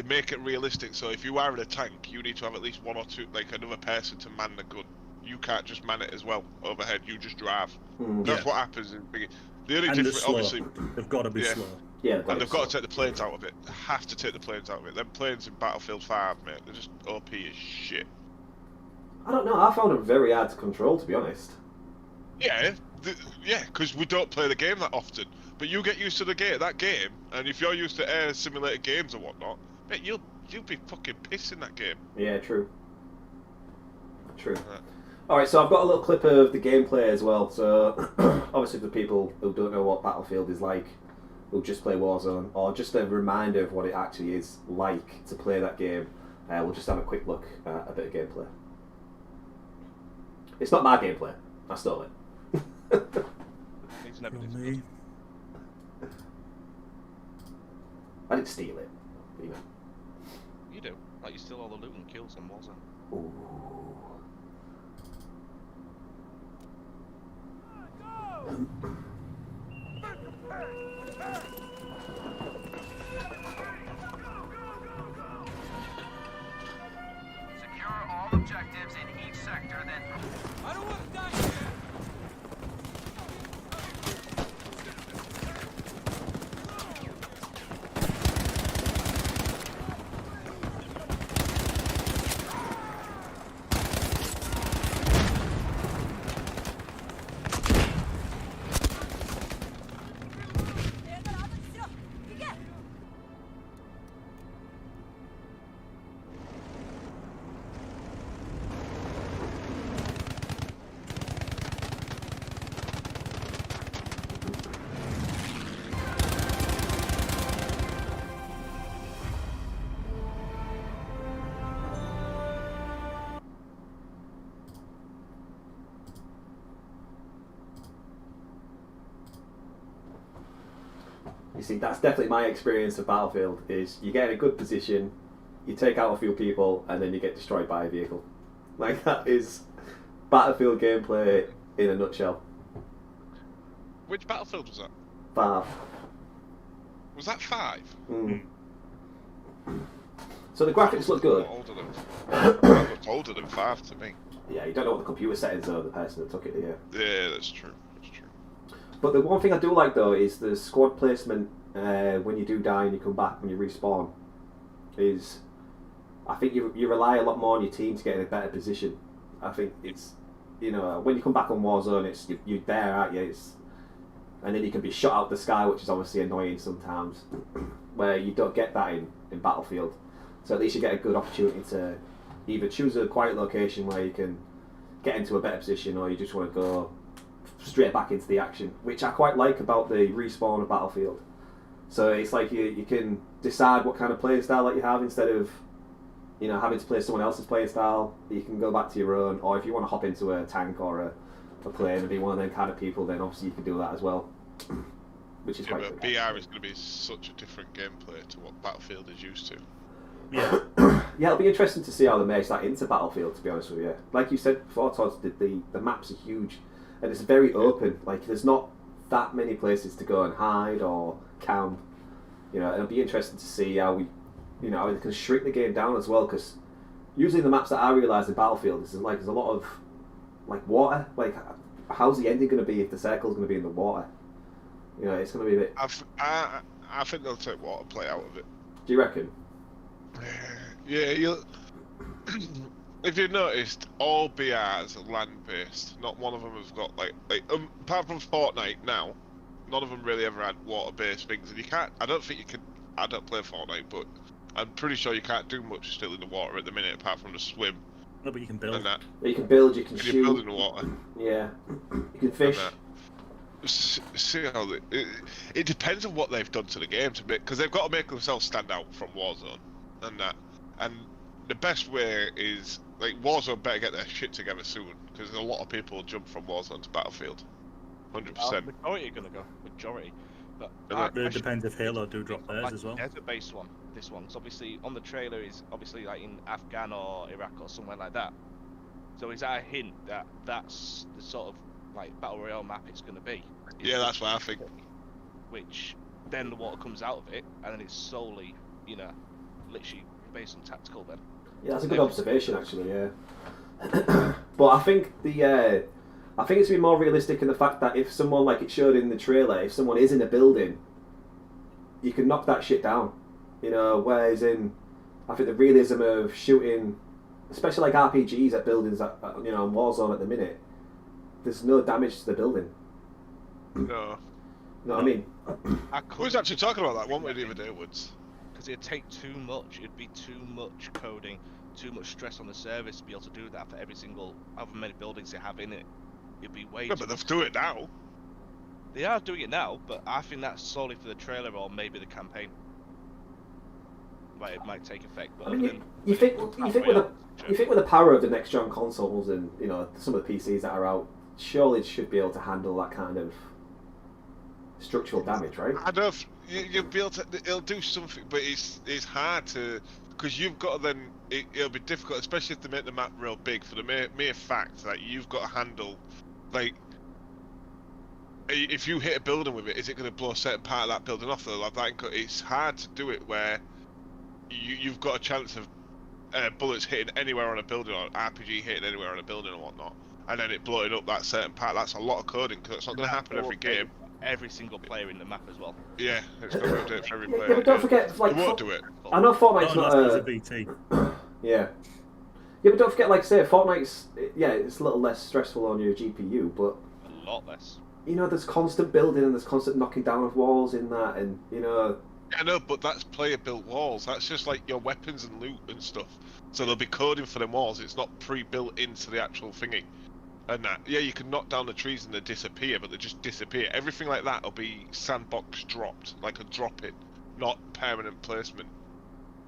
make it realistic. So if you are in a tank, you need to have at least one or two, like another person to man the gun. You can't just man it as well overhead. You just drive. That's what happens in big. The only difference, obviously, they've got to be slow. Yeah, and they've got to take the planes out of it. They have to take the planes out of it. Them planes in Battlefield 5, mate, they're just OP as shit. I don't know. I found them very hard to control, to be honest. Yeah, because we don't play the game that often. But you get used to that game, and if you're used to air simulated games or whatnot, mate, you'll be fucking pissing that game. Yeah, true. Alright, so I've got a little clip of the gameplay as well. So, obviously for people who don't know what Battlefield is like, who just play Warzone, or just a reminder of what it actually is like to play that game, we'll just have a quick look at a bit of gameplay. It's not my gameplay. I stole it. It's never discussed. I didn't steal it. You know. You do. Like you steal all the loot and kills in Warzone. Ooh. Secure all objectives in each sector, then. I don't want to die here! You see, that's definitely my experience of Battlefield, is you get in a good position, you take out a few people, and then you get destroyed by a vehicle. Like, that is Battlefield gameplay in a nutshell. Which Battlefield was that? 5. Was that 5? So the graphics look good. That looked older than 5 to me. Yeah, you don't know what the computer settings are of the person that took it, do you? Yeah, that's true. But the one thing I do like, though, is the squad placement when you do die and you come back when you respawn. Is I think you rely a lot more on your team to get in a better position. I think it's, when you come back on Warzone, it's you're there, aren't you? And then you can be shot out the sky, which is obviously annoying sometimes, where you don't get that in Battlefield. So at least you get a good opportunity to either choose a quiet location where you can get into a better position, or you just want to go straight back into the action, which I quite like about the respawn of Battlefield. So it's like you can decide what kind of playing style that you have instead of having to play someone else's playing style. You can go back to your own, or if you want to hop into a tank or a plane and be one of them kind of people, then obviously you can do that as well, which is quite good. BR is going to be such a different gameplay to what Battlefield is used to. Yeah. Yeah, it'll be interesting to see how they merge that into Battlefield, to be honest with you. Like you said before, Todd, the maps are huge and it's very open. Like, there's not that many places to go and hide or camp. You know, it'll be interesting to see how how they can shrink the game down as well, because usually the maps that I realise in Battlefield is like there's a lot of like water. Like, how's the ending going to be if the circle's going to be in the water? You know, it's going to be a bit... I think they'll take water play out of it. Do you reckon? Yeah, you'll... If you've noticed, all BRs are land-based. Not one of them has got apart from Fortnite now, none of them really ever had water-based things. And you can't. I don't think you can. I don't play Fortnite, but I'm pretty sure you can't do much still in the water at the minute, apart from just swim. No, but you can build. And that. You can build. You can shoot. You build in the water. Yeah. You can fish. See how it depends on what they've done to the game to make, because they've got to make themselves stand out from Warzone, and that. And the best way is like Warzone better get their shit together soon, because a lot of people jump from Warzone to Battlefield. 100%. Majority are gonna go. Majority. But it depends if Halo do drop theirs as well. Desert-based one. This one's obviously on the trailer is obviously like in Afghan or Iraq or somewhere like that. So is that a hint that that's the sort of like battle royale map it's going to be? Yeah, that's what I think. Which then the water comes out of it, and then it's solely, literally based on tactical. Then. Yeah, that's a good observation, actually. Yeah. But I think I think it's to be more realistic in the fact that if someone, like it showed in the trailer, if someone is in a building, you can knock that shit down. You know, whereas I think the realism of shooting, especially like RPGs at buildings, in Warzone at the minute, there's no damage to the building. No. You know what I mean? Who was actually talking about that one way the other day, Woods? Because it'd take too much. It'd be too much coding, too much stress on the service to be able to do that for every single, however many buildings they have in it. It'd be way. No, but they've do it now. They are doing it now, but I think that's solely for the trailer or maybe the campaign. Like, it might take effect. But I mean, you think with the power of the next gen consoles and some of the PCs that are out, surely it should be able to handle that kind of structural damage, right? I know you'll be able to. It'll do something, but it's hard to, because you've got to then. It'll be difficult, especially if they make the map real big. For the mere fact that you've got to handle, like, if you hit a building with it, is it going to blow a certain part of that building off? Like that, it's hard to do it where you've got a chance of bullets hitting anywhere on a building or RPG hitting anywhere on a building or whatnot, and then it blowing up that certain part. That's a lot of coding, because it's not going to happen every game. Every single player in the map as well. Yeah, it's going to do it for every player. Yeah, but don't forget, like, they won't do it. I know Fortnite's not a BT. Yeah. Yeah, but don't forget, like, say, Fortnite's, it's a little less stressful on your GPU, but... A lot less. There's constant building and there's constant knocking down of walls in that, and, I know, but that's player-built walls. That's just, like, your weapons and loot and stuff. So they'll be coding for them walls. It's not pre-built into the actual thingy. And that, yeah, you can knock down the trees and they disappear, but they just disappear. Everything like that will be sandbox dropped, like a drop-in, not permanent placement.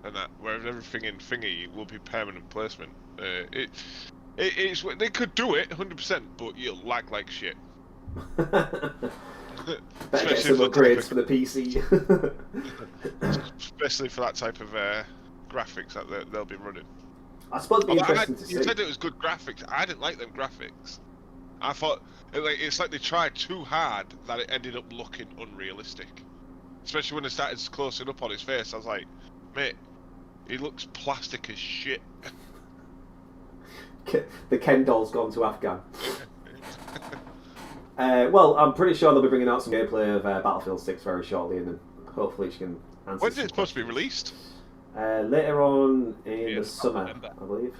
And that, whereas everything in thingy will be permanent placement. It's they could do it 100%, but you'll lag like shit. Better get some upgrades for the PC. Especially for that type of graphics that they'll be running. I suppose it'd be interesting to see. You said it was good graphics. I didn't like them graphics. I thought it's like they tried too hard that it ended up looking unrealistic. Especially when they started closing up on his face. I was like, mate, he looks plastic as shit. The Ken doll's gone to Afghan. Well, I'm pretty sure they'll be bringing out some gameplay of Battlefield 6 very shortly, and then hopefully she can answer. When's it supposed to be released? Later on in the summer, November. I believe.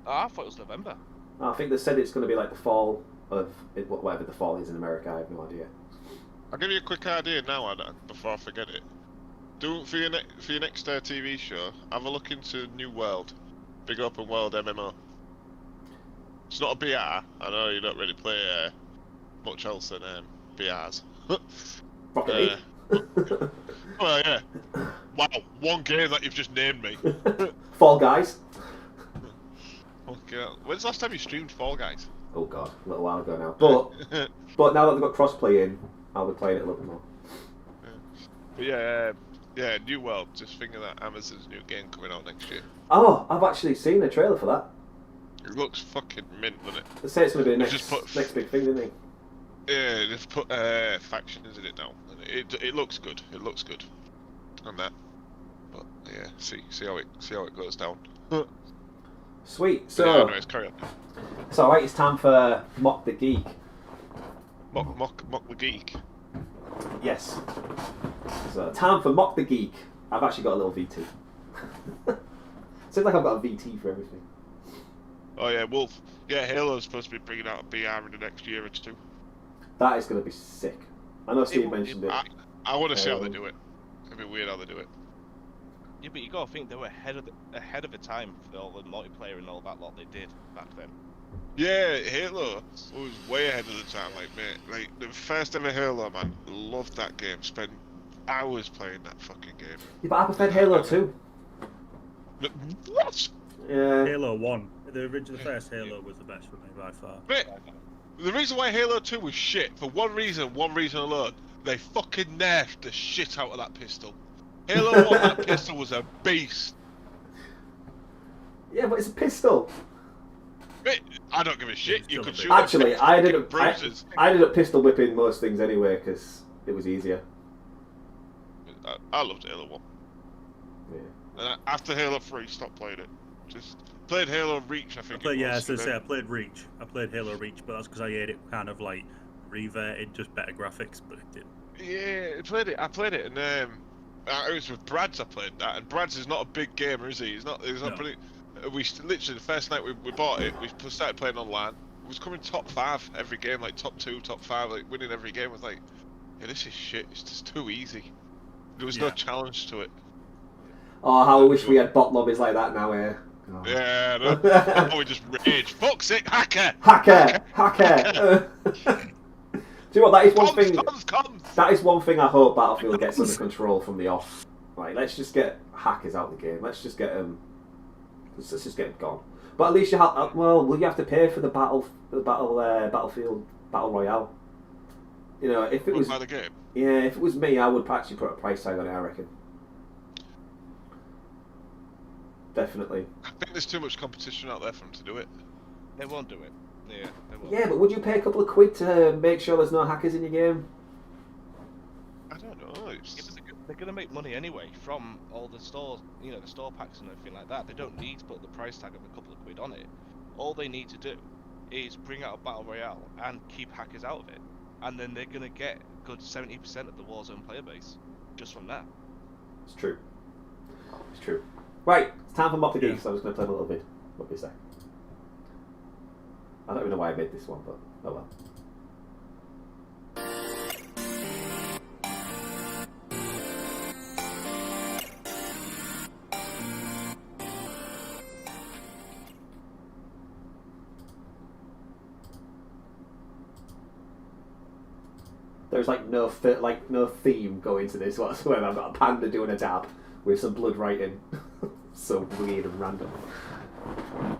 Oh, I thought it was November. I think they said it's going to be like the fall of whatever the fall is in America. I have no idea. I'll give you a quick idea now, Anna, before I forget it. Do for your next TV show, have a look into New World, big open world MMO. It's not a BR. I know you don't really play much else than BRs. Well, yeah. Wow, one game that you've just named me. Fall Guys. Okay. When's the last time you streamed Fall Guys? Oh god, a little while ago now. But now that they've got crossplay in, I'll be playing it a little bit more. But yeah, Yeah, New World. Just thinking that Amazon's new game coming out next year. Oh, I've actually seen a trailer for that. It looks fucking mint, doesn't it? They say it's going to be the They've just put next big thing, didn't they? Yeah, they've put factions in it now. And it looks good. It looks good. On that. But yeah, see how it goes down. Sweet. So yeah, So, anyways, carry on. so right, it's time for Mock the Geek. Mock the geek. Yes. So, time for Mock the Geek. I've actually got a little VT. Seems like I've got a VT for everything. Oh yeah, Wolf. Yeah, Halo's supposed to be bringing out a BR in the next year or two. That is going to be sick. I know Steve mentioned it. I want to see how they do it. It'd be weird how they do it. Yeah, but you gotta think they were ahead of the time for all the multiplayer and all that lot they did back then. Yeah, Halo was way ahead of the time, like mate. Like the first ever Halo, man. Loved that game. Spent hours playing that fucking game. Yeah, but I preferred Halo 2. What? Yeah. Halo 1. The original first Halo was the best for me by far. Mate, the reason why Halo 2 was shit, for one reason alone, they fucking nerfed the shit out of that pistol. Halo 1, that pistol was a beast. Yeah, but it's a pistol. Mate, I don't give a shit. You could shoot Actually, it, I ended up bruises. I ended up pistol whipping most things anyway because it was easier. I loved Halo 1. Yeah. And after Halo 3, stopped playing it. Just played Halo Reach, I think. But yeah, so say I played Reach. I played Halo Reach, but that's because I heard it kind of like reverted, just better graphics, but it didn't. Yeah, I played it, and it was with Brad's. I played that, and Brad's is not a big gamer, is he? He's not pretty. Literally the first night we bought it, we started playing online. It was coming top 5 every game, like top 2, top 5, like winning every game. I was like, yeah, this is shit. It's just too easy. There was no challenge to it. Oh, how I wish we had bot lobbies like that now, eh? Oh. Yeah, no. We just rage. Fuck's it, hacker! Hacker! Do you know what? That is one thing. Comms. That is one thing I hope Battlefield gets under control from the off. Right, let's just get hackers out of the game. Let's just get them. Let's just get them gone. But at least you have. Well, will you have to pay for the Battlefield Battle Royale? You know, if it was. By the game. Yeah, if it was me, I would actually put a price tag on it. I reckon. Definitely. I think there's too much competition out there for them to do it. They won't do it. Yeah, they won't. Yeah, but would you pay a couple of quid to make sure there's no hackers in your game? I don't know. Yeah, but they're gonna make money anyway from all the stores, you know, the store packs and everything like that. They don't need to put the price tag of a couple of quid on it. All they need to do is bring out a battle royale and keep hackers out of it, and then they're gonna get a good 70% of the Warzone player base just from that. It's true. It's true. Right, it's time for Mock the Geek, so I'm just going to play a little bit. What do you say? I don't even know why I made this one, but oh well. There's like no theme going to this whatsoever. I've got a panda doing a dab with some blood writing. So weird and random.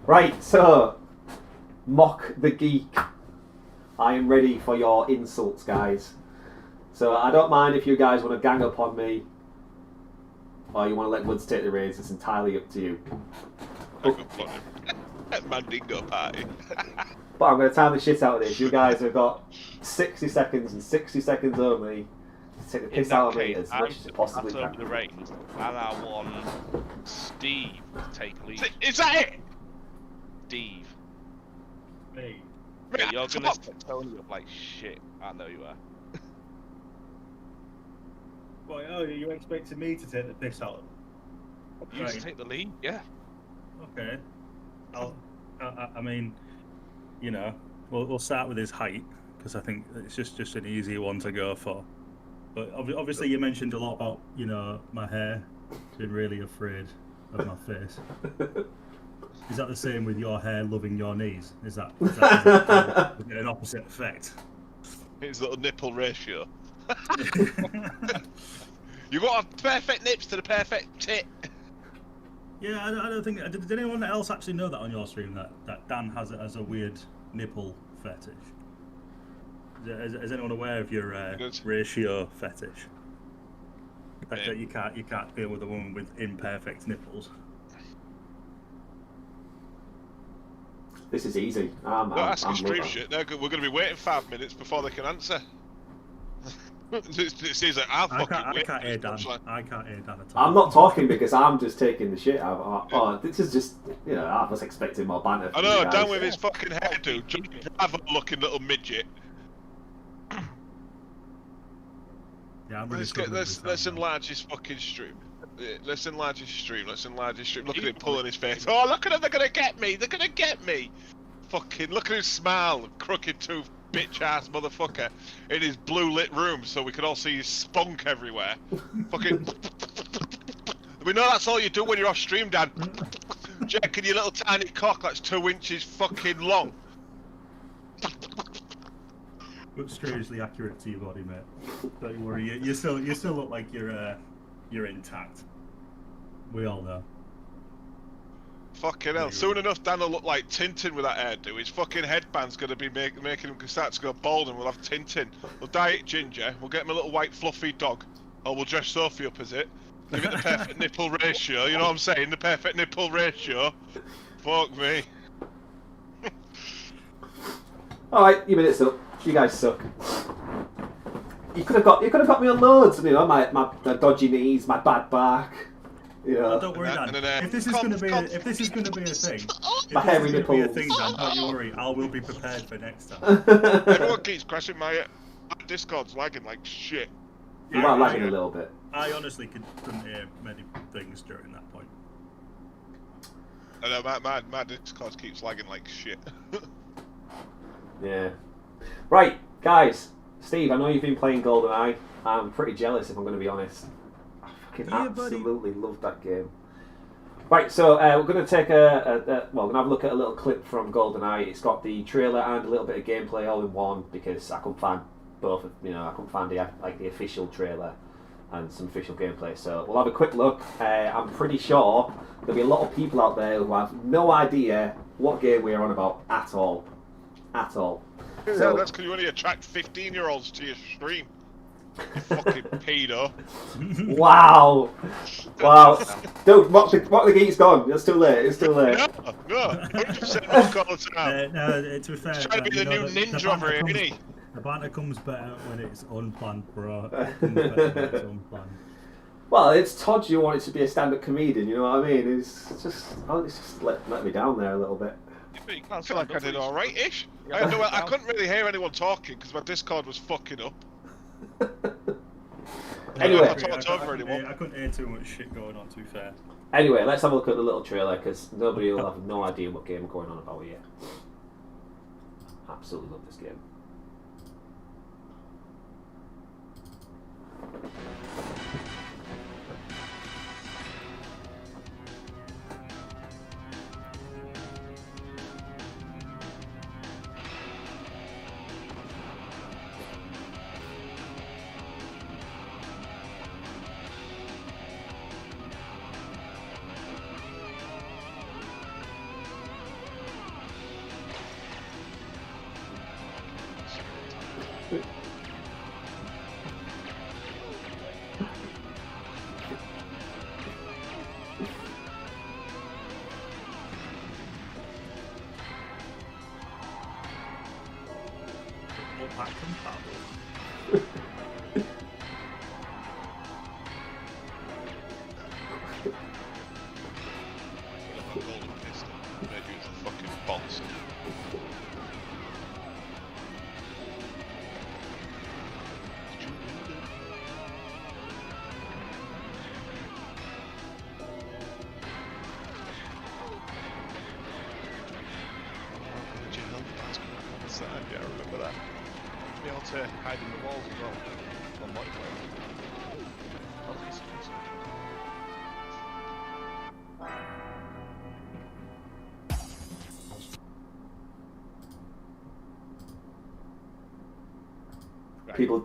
Right, so Mock the Geek. I am ready for your insults, guys. So I don't mind if you guys want to gang up on me or you want to let Woods take the reins. It's entirely up to you. Mandingo party. But I'm going to time the shit out of this. You guys have got 60 seconds and 60 seconds only to take the piss out of me as much as you possibly can. The reins, and I want Steve to take lead. Is that it? Steve. Me. Yeah, you're gonna start telling you like shit. I know you are. Well, oh, you expecting me to take the piss out of them? You just take the lead, yeah. Okay. I mean, you know, we'll start with his height because I think it's just an easy one to go for. But obviously, you mentioned a lot about, you know, my hair, being really afraid of my face. Is that the same with your hair loving your knees? Is that an opposite effect? His little nipple ratio. You got a perfect nips to the perfect tit. Yeah, I don't think. Did anyone else actually know that on your stream that Dan has a weird nipple fetish? Is anyone aware of your ratio fetish? that you can't deal with a woman with imperfect nipples. This is easy. Don't ask us I'm stream shit. We're going to be waiting 5 minutes before they can answer. It seems like I can't hear Dan. I can't hear Dan at all. I'm not talking because I'm just taking the shit out. Oh, this is just, I was expecting more banter. I know, Dan with his fucking hairdo, Bravo-looking little midget. Yeah, I'm really let's enlarge his fucking stream. Let's enlarge his stream. Look at him pulling his face. Oh, look at him! They're gonna get me! They're gonna get me! Fucking look at his smile, crooked tooth, bitch ass motherfucker, in his blue lit room, so we can all see his spunk everywhere. Fucking. We know that's all you do when you're off stream, Dan. Checking your little tiny cock that's 2 inches fucking long. But strangely accurate to your body, mate. Don't worry, you still look like you're intact. We all know. Fucking hell! Soon enough, Dan will look like Tintin with that hairdo. His fucking headband's gonna be making him start to go bald, and we'll have Tintin. We'll dye it ginger. We'll get him a little white fluffy dog, or we'll dress Sophie up as it. Give it the perfect nipple ratio. You know what I'm saying? The perfect nipple ratio. Fuck me. All right, you minutes up. You guys suck. You could have got me on loads. My dodgy knees, my bad back. Oh, don't worry, Dan. If this is going to be a thing, my hairy nipples. Dan, don't you worry. I will be prepared for next time. Everyone keeps crashing my Discord's lagging like shit. You are lagging a little bit. I honestly couldn't hear many things during that point. I know my Discord keeps lagging like shit. Yeah. Right, guys. Steve, I know you've been playing GoldenEye. I'm pretty jealous, if I'm going to be honest. I fucking absolutely loved that game. Right, so we're going to take we're going to have a look at a little clip from GoldenEye. It's got the trailer and a little bit of gameplay all in one because I couldn't find both. I couldn't find the official trailer and some official gameplay. So we'll have a quick look. I'm pretty sure there'll be a lot of people out there who have no idea what game we're on about at all. At all. So that's because you only attract 15-year-olds to your stream. You fucking pedo. Wow. Dude, what the geek's gone. It's too late. No. 100% look all the time. No, to be fair, He's trying to be the new ninja over here, isn't he? The banter comes better when it's unplanned, bro. It comes better when it's unplanned. Well, it's Todd. You want it to be a stand-up comedian. You know what I mean? It's just let me down there a little bit. I feel like I did alright-ish. I couldn't really hear anyone talking because my Discord was fucking up. Anyway, I couldn't hear too much shit going on, to be fair. Anyway, let's have a look at the little trailer because nobody will have no idea what game we're going on about here. Absolutely love this game. Yeah, I remember that. Be able to hide in the walls as well. On multiplayer.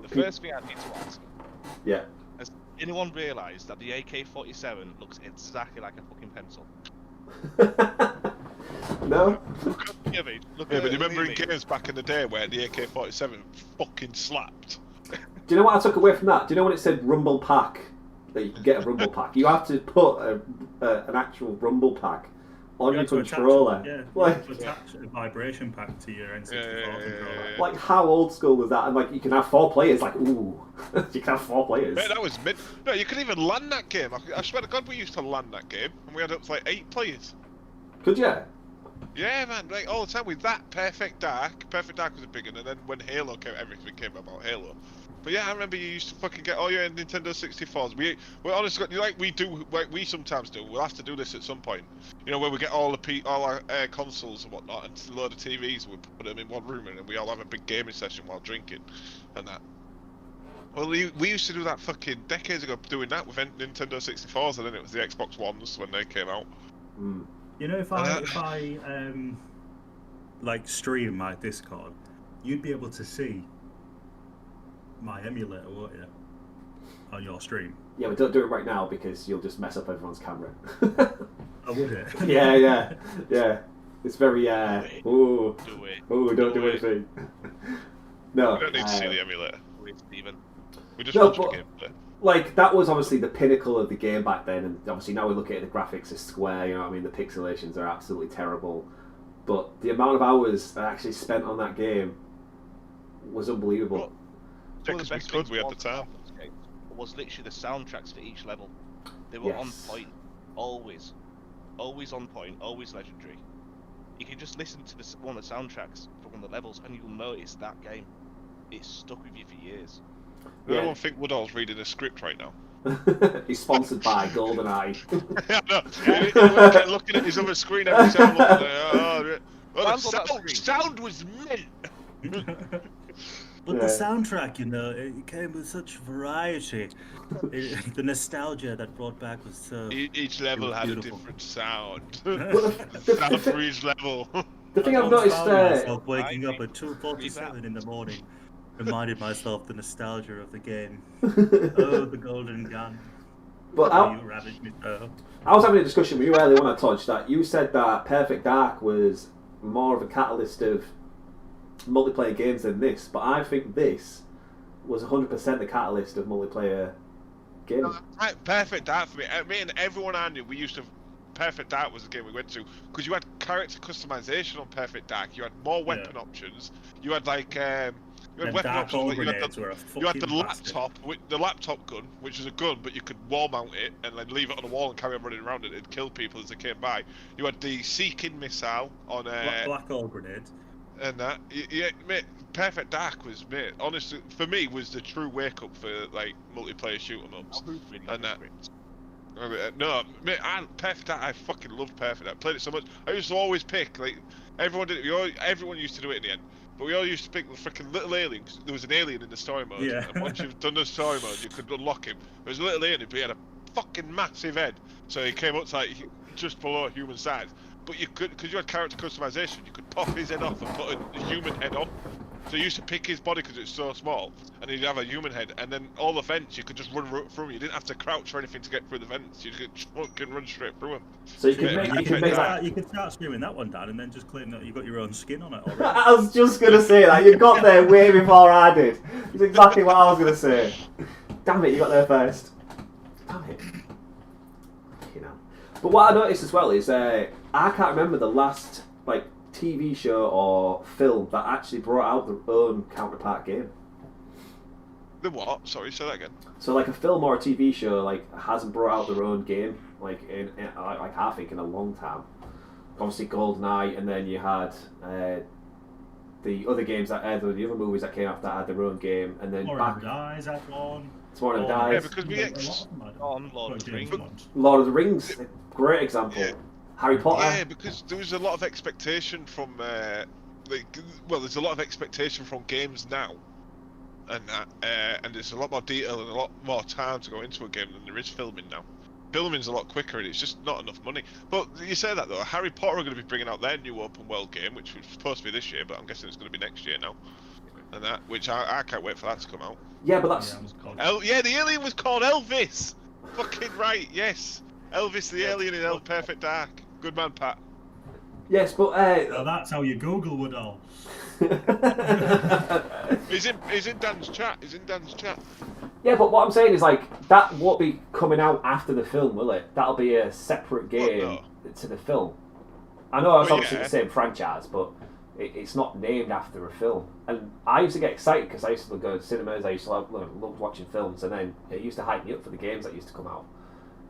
The first thing I need to ask. Yeah. Has anyone realised that the AK-47 looks exactly like a fucking pencil? No? Yeah, but remember in games back in the day where the AK-47 fucking slapped? Do you know what I took away from that? Do you know when it said Rumble Pack? that you can get a rumble pack. You have to put an actual rumble pack on You your have to controller. Attach, you Like, have to attach a vibration pack to your N64 controller. like how old school was that? And like you can have 4 players. Like ooh, you can have 4 players. Mate, that was mid. No, you couldn't even land that game. I swear to God, we used to land that game, and we had up to like 8 players. Could you? Yeah, man, like all the time with that Perfect Dark. Perfect Dark was a big one, and then when Halo came, everything came about Halo. But yeah, I remember you used to fucking get all your Nintendo 64s. We honestly, like we sometimes do. We'll have to do this at some point. You know, where we get all our consoles and whatnot, and a load of TVs. We put them in one room, and then we all have a big gaming session while drinking, and that. Well, we used to do that fucking decades ago, doing that with Nintendo 64s, and then it was the Xbox Ones when they came out. Mm. You know, if I like stream my Discord, you'd be able to see my emulator, won't you? On your stream. Yeah, but don't do it right now because you'll just mess up everyone's camera. Oh, would it? yeah. It's very ooh, Do it. ooh, don't do anything. No. We don't need to see the emulator. Steven. We just No, watch the but- gameplay. Like that was obviously the pinnacle of the game back then, and obviously now we look at it, the graphics are square. You know what I mean? The pixelations are absolutely terrible, but the amount of hours I actually spent on that game was unbelievable. Well, One of the because we best could, things we had the about time. those games was literally the soundtracks for each level. They were on Yes. point, always on point, always legendary. You can just listen to one of the soundtracks for one of the levels, and you'll know it's that game. It's stuck with you for years. I Yeah. don't think Woodall's reading a script right now. He's sponsored by GoldenEye. No, looking at his other screen every time. The Sounds on that screen. sound was mint. But Yeah. the soundtrack, you know, it came with such variety. The nostalgia that brought back was so. Each level was had a beautiful. different sound. the- Sound for each level. The thing I I've once noticed, found myself waking up at 2:47 in the morning, reminded myself the nostalgia of the game. Oh, the golden gun. but Oh, I you ravaged me so. was having a discussion with you earlier when I touched that you said that Perfect Dark was more of a catalyst of multiplayer games than this, but I think this was 100% the catalyst of multiplayer games. Right, Perfect Dark for me. Me and everyone I knew, we used to. Perfect Dark was the game we went to because you had character customization on Perfect Dark. You had more weapon options. You had like you had Them weapon dark options. hole Like, you had grenades were a you had the fucking bastard. laptop gun, which is a gun, but you could wall mount it and then leave it on the wall and carry on running around it and kill people as they came by. You had the Seeking missile on Black hole grenade. and that. Yeah, mate, Perfect Dark was, mate, honestly, for me, was the true wake up for like multiplayer shoot 'em ups. And that. No, mate, Perfect Dark, I fucking loved Perfect Dark. I played it so much. I used to always pick, like, everyone did it. Everyone used to do it in the end. But we all used to pick the freaking little alien, 'cause there was an alien in the story mode. Yeah. And once you've done the story mode, you could unlock him. There was a little alien, but he had a fucking massive head. So he came up to like just below human size. But you could, because you had character customization, you could pop his head off and put a human head on. So you used to pick his body because it's so small, and he'd have a human head, and then all the vents you could just run through. You didn't have to crouch or anything to get through the vents. You could fucking run straight through them. So you could Yeah, make, you you could could make that. You could start streaming that one down and then just claim that you got your own skin on it already. I was just gonna say that you got there way before I did. It's exactly what I was gonna say. Damn it, you got there first. Damn it. You know. But what I noticed as well is I can't remember the last like TV show or film that actually brought out their own counterpart game. The what? Sorry, say that again. So like a film or a TV show like hasn't brought out their own game like in like I think in a long time. Obviously GoldenEye, and then you had the other games that the other movies that came after that had their own game, and then More back of Dies had one. Tomorrow Never Yeah, Dies. because we On Lord of the Rings. Lord of the Rings, a great example. Yeah. Harry Potter. Yeah, because there was a lot of expectation from there's a lot of expectation from games now, and that, and there's a lot more detail and a lot more time to go into a game than there is filming now. Filming's a lot quicker, and it's just not enough money. But you say that though, Harry Potter are going to be bringing out their new open world game, which was supposed to be this year, but I'm guessing it's going to be next year now. And that, which I can't wait for that to come out. Yeah, but that's Yeah, the alien was called Elvis. Fucking right, yes. Elvis the alien in Perfect Dark. Good man, Pat. yes, but So that's how you Google Woodall. He's in Dan's chat. He's in Dan's chat. Yeah, but what I'm saying is like that won't be coming out after the film, will it? That'll be a separate game to the film. I know it's obviously the same franchise, but it's not named after a film. And I used to get excited because I used to go to cinemas. I used to love watching films, and then it used to hype me up for the games that used to come out.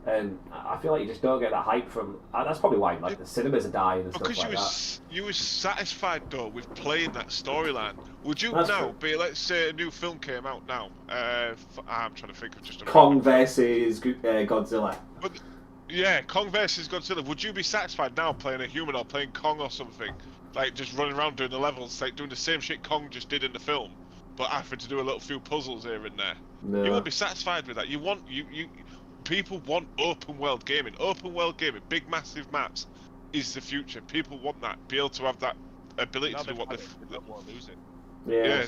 And I feel like you just don't get that hype from. That's probably why like the cinemas are dying and stuff like that. You were satisfied though with playing that storyline. Would you That's now true. be? Let's say a new film came out now. I'm trying to think of just a Kong versus Godzilla. But yeah, Kong versus Godzilla. Would you be satisfied now playing a human or playing Kong or something? Like just running around doing the levels, like doing the same shit Kong just did in the film, but having to do a little few puzzles here and there. No. You won't be satisfied with that. You want people want open world gaming. Open world gaming, big massive maps, is the future. People want that. Be able to have that ability to do what they don't want to lose it. Yeah.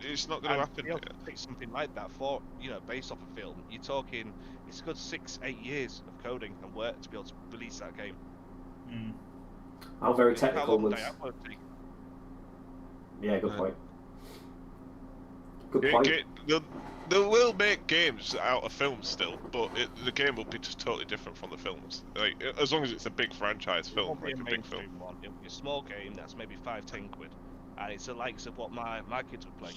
It's not going to happen. Be able to pick something like that for based off a film. You're talking it's a good 6-8 years of coding and work to be able to release that game. How very technical was. Yeah, good point. Good point. They will make games out of films still, but the game will be just totally different from the films. Like as long as it's a big franchise film, like a big film. One. It'll be a small game that's maybe 5-10 quid, and it's the likes of what my kids would play.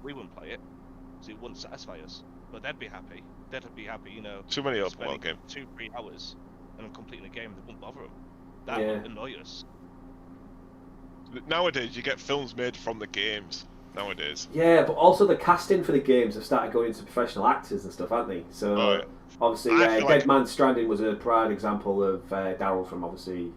We wouldn't play it, so it wouldn't satisfy us. But they'd be happy. They'd be happy, Too many open world games. 2-3 hours and then completing a game that wouldn't bother them. That would annoy us. Nowadays, you get films made from the games. Nowadays. Yeah, but also the casting for the games have started going into professional actors and stuff, haven't they? So obviously, Dead Man Stranding was a prime example of Daryl from obviously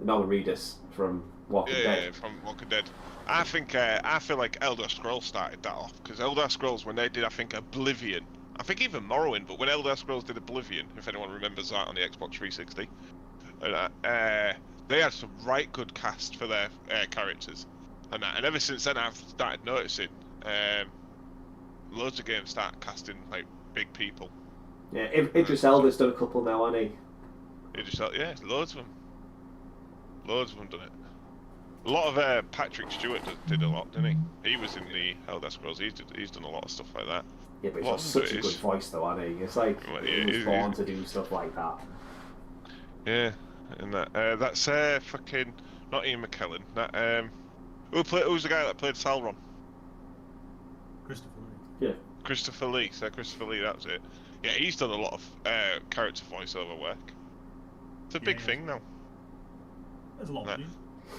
Norman Reedus from Walking Dead. Yeah, from Walking Dead. I feel like Elder Scrolls started that off because Elder Scrolls when they did Oblivion, I think even Morrowind, but when Elder Scrolls did Oblivion, if anyone remembers that on the Xbox 360, they had some right good cast for their characters. And ever since then, I've started noticing loads of games start casting like big people. Yeah, Idris Elba's done a couple now, hasn't he? Yeah, loads of them done it. A lot of Patrick Stewart did a lot, didn't he? He was in the Elder Scrolls. He's done a lot of stuff like that. Yeah, but he's got such a good voice, though, hasn't he? It's like he was born to do stuff like that. Yeah, and that's fucking not Ian McKellen. That who's the guy that played Sauron? Christopher Lee. Yeah. Christopher Lee. So Christopher Lee, that's it. Yeah, he's done a lot of character voiceover work. It's a big thing now. There's a lot of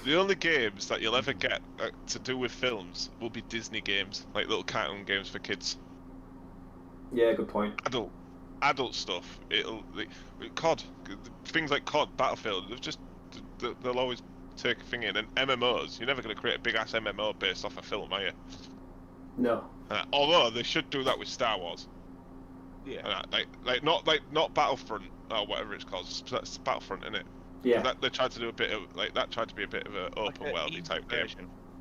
the only games that you'll ever get to do with films will be Disney games, like little cartoon games for kids. Yeah, good point. Adult stuff. COD, things like COD, Battlefield. They'll always take a thing in. And MMOs, you're never going to create a big ass MMO based off a film, are you? No. Although they should do that with Star Wars. Yeah. Not Battlefront or whatever it's called. That's Battlefront, isn't it? Yeah. They tried to do a bit of tried to be a bit of an open worldy type game.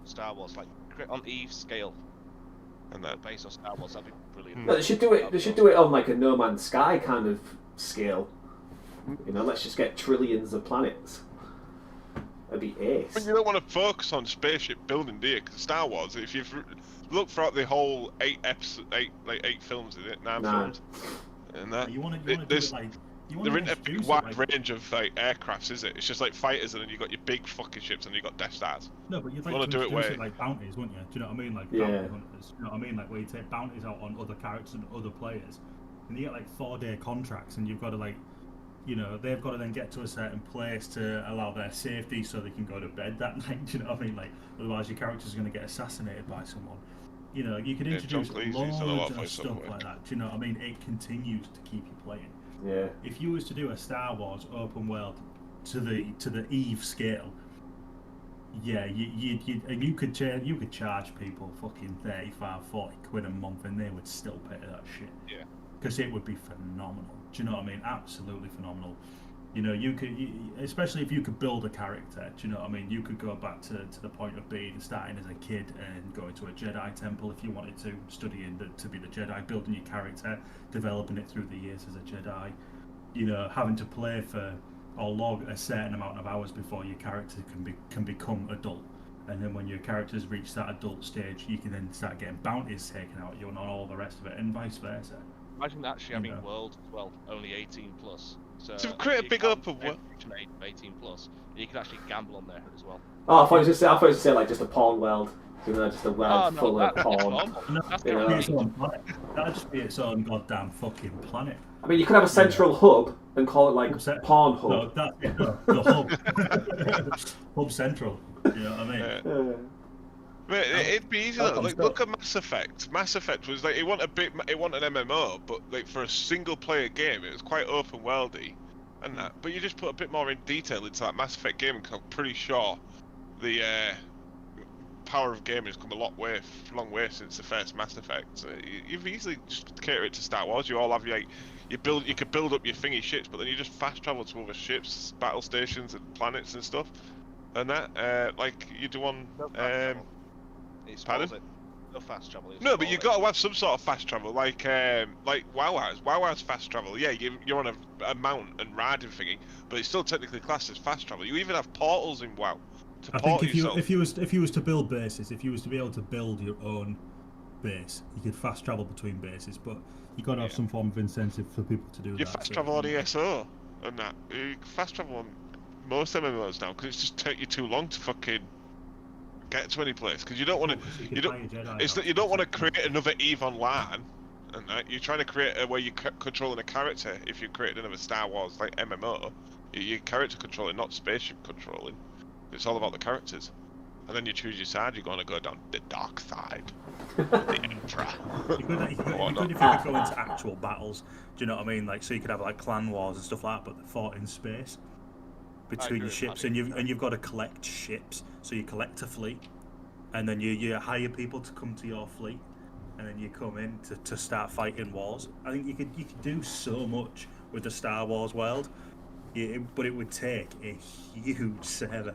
Star Wars, like on Eve scale. And that based on Star Wars, that'd be brilliant. No, they should do it. They should do it on like a No Man's Sky kind of scale. Let's just get trillions of planets. That'd be ace. But you don't want to focus on spaceship building, do you? Because Star Wars, if you've looked throughout the whole 8 films, is it? 9 films. And that you want to do it like. There isn't a big wide range of aircrafts, is it? It's just like fighters, and then you got your big fucking ships, and you got Death Stars. No, but you'd like to do it where like bounties, wouldn't you? Do you know what I mean? Like bounty hunters. You know what I mean? Like where you take bounties out on other characters and other players, and you get like 4-day contracts, and you've got to they've got to then get to a certain place to allow their safety so they can go to bed that night. Do you know what I mean? Like otherwise your character's going to get assassinated by someone. You could introduce loads of stuff like that. Do you know what I mean? It continues to keep you playing. Yeah. If you was to do a Star Wars open world to the Eve scale, yeah, you could charge people fucking 35, 40 quid a month, and they would still pay that shit. Yeah. Because it would be phenomenal. Do you know what I mean? Absolutely phenomenal. You could, especially if you could build a character. Do you know what I mean? You could go back to the point of starting as a kid and going to a Jedi temple if you wanted to, studying to be the Jedi, building your character, developing it through the years as a Jedi. Having to play for or log a certain amount of hours before your character can become adult and then when your characters reach that adult stage, you can then start getting bounties taken out you and all the rest of it, and vice versa. Imagine actually having know. worlds as well, only 18 plus. So To create a you big can open world. reach an age of 18 plus, and you can actually gamble on there as well. Oh, I thought you were just say like just a porn world. You know, just a world no, full of that's porn. normal. No, That's you know. That'd be its own planet. That'd just be its own goddamn fucking planet. I mean, you could have a central hub and call it like Porn Hub. No, that's it. No, the hub. Hub Central. You know what I mean? It'd be easy. Like, look at Mass Effect. Mass Effect was like it wanted an MMO, but like for a single player game, it was quite open worldy, and that. But you just put a bit more in detail into that Mass Effect game, because I'm pretty sure the power of gaming has come a long way since the first Mass Effect. So you've easily just cater it to Star Wars. You all have like you could build up your thingy ships, but then you just fast travel to other ships, battle stations, and planets and stuff, and that like you do on. Pardon? No fast travel. No, but you got to have some sort of fast travel, like WoW's. WoW's fast travel. Yeah, you're on a mount and riding thingy, but it's still technically classed as fast travel. You even have portals in WoW to I port think yourself. if you was to build bases, if you was to be able to build your own base, you could fast travel between bases, but you got to have some form of incentive for people to do that. You fast travel on ESO and that. You can fast travel on most MMOs now because it's just take you too long to fucking get to any place, because you don't want to. You don't want to create another EVE Online, and that you're trying to create a where you're controlling a character. If you create another Star Wars like MMO, you're character controlling, not spaceship controlling. It's all about the characters, and then you choose your side. You're going to go down the dark side, the Emperor. You could if you could go into actual battles. Do you know what I mean? Like, so you could have like clan wars and stuff like that, but they're fought in space between your ships, and you've got to collect ships. So you collect a fleet, and then you hire people to come to your fleet, and then you come in to start fighting wars. I think you could do so much with the Star Wars world, but it would take a huge server.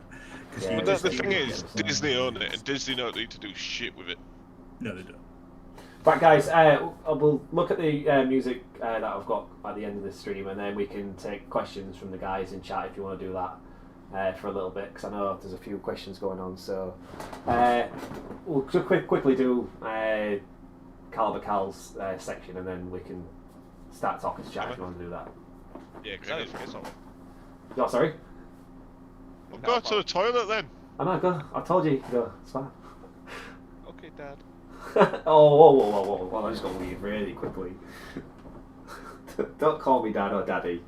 But the thing is, Disney own it, and Disney don't need to do shit with it. No, they don't. Right, guys, we'll look at the music that I've got at the end of the stream, and then we can take questions from the guys in chat if you want to do that for a little bit, because I know there's a few questions going on. So we'll just quickly do Caliber Cal's section, and then we can start talking to chat if you want to do that. Yeah, because I need to get something. Oh, sorry? Go to the toilet then. I know, go. I told you. Go. It's fine. Okay, Dad. whoa, I just got to leave really quickly. Don't call me Dad or Daddy.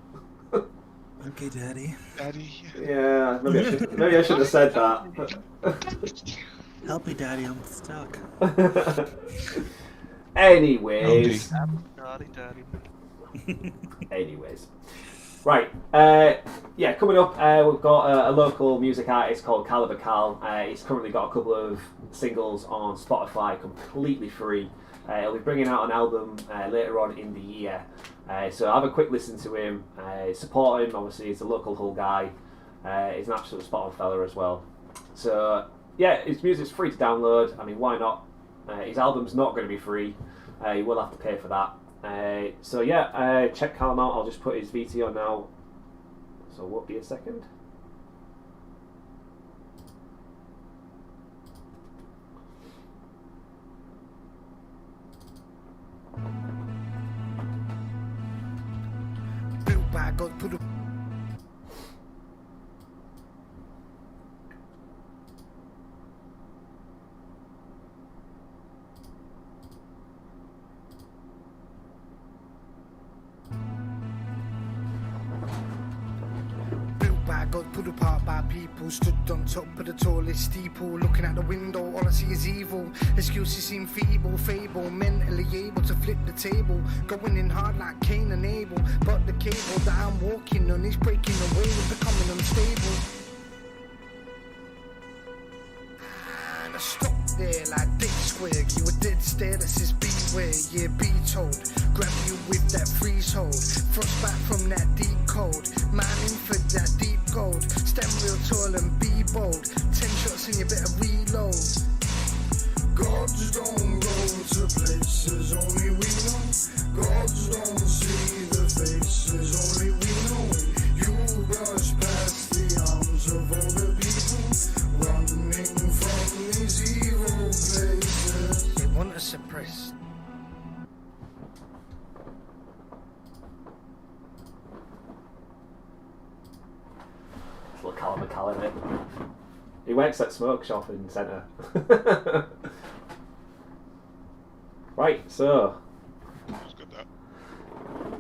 Okay, Daddy. Daddy. Yeah, maybe I should have said that. Help me, Daddy, I'm stuck. Anyways. Daddy. Anyways. Right, coming up, we've got a local music artist called Caliber Cal. He's currently got a couple of singles on Spotify, completely free. He'll be bringing out an album later on in the year. So have a quick listen to him, support him. Obviously, he's a local Hull guy. He's an absolute spot on fella as well. So, yeah, his music's free to download. I mean, why not? His album's not going to be free. You will have to pay for that. Check Callum out. I'll just put his VT on now. So won't be a second. God put apart by people, stood on top of the tallest steeple, looking out the window, all I see is evil. Excuses seem feeble, fable, mentally able to flip the table, going in hard like Cain and Abel, but the cable that I'm walking on is breaking away and becoming unstable. And I stopped there like Dick Square, you were dead stare, that says beware, yeah, be told. Grab you with that freeze hold, frostbite from that deep cold, mining for that deep gold, stand real tall and be bold, 10 shots and you better reload. Gods don't go to places only we know, gods don't see the faces only we know. You brush past the arms of all the people running from call McCallum it. He works at Smoke Shop in Centre. Right, so. It's good that.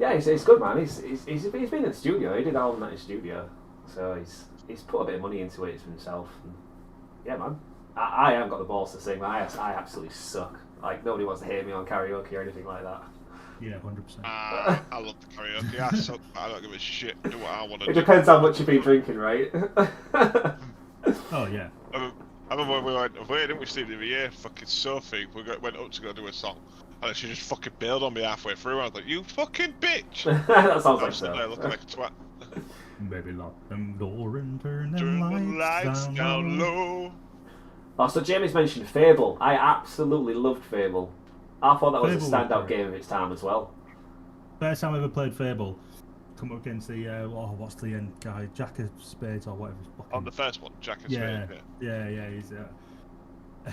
Yeah, he's good, man. He's been in the studio. He did all that in the studio, so he's put a bit of money into it for himself. And yeah, man. I haven't got the balls to sing. I absolutely suck. Like nobody wants to hear me on karaoke or anything like that. Yeah, 100%. I love the karaoke. I suck, but I don't give a shit. Do what I want to do. It depends how much you've been drinking, right? Oh yeah. I remember when we went away, didn't we, Steve, the other year? Fucking Sophie, went up to go do a song, and she just fucking bailed on me halfway through. I was like, "You fucking bitch!" That sounds like so. There looking like a twat. Baby, lock them door and turn the them lights down low. Oh, so Jamie's mentioned Fable. I absolutely loved Fable. I thought that was Fable a standout game of its time as well. First time I ever played Fable, come up against the what's the end guy, Jack of Spades or whatever. On the first one, Jack of yeah, Spades. Yeah, he's.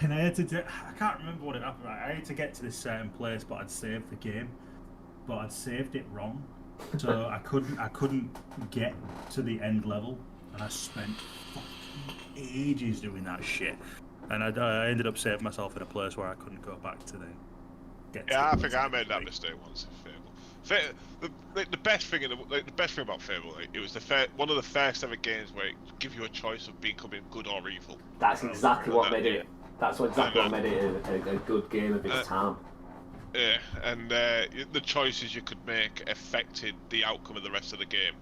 And I had to. I can't remember what it happened. I had to get to this certain place, but I'd saved the game, but I'd saved it wrong, so I couldn't get to the end level, and I spent fucking ages doing that shit. And I ended up saving myself in a place where I couldn't go back to I think I made that mistake once in Fable. The best thing the best thing about Fable, it was one of the first ever games where it give you a choice of becoming good or evil. That's exactly what made it. That's exactly what made it a good game of its time. Yeah, and the choices you could make affected the outcome of the rest of the game.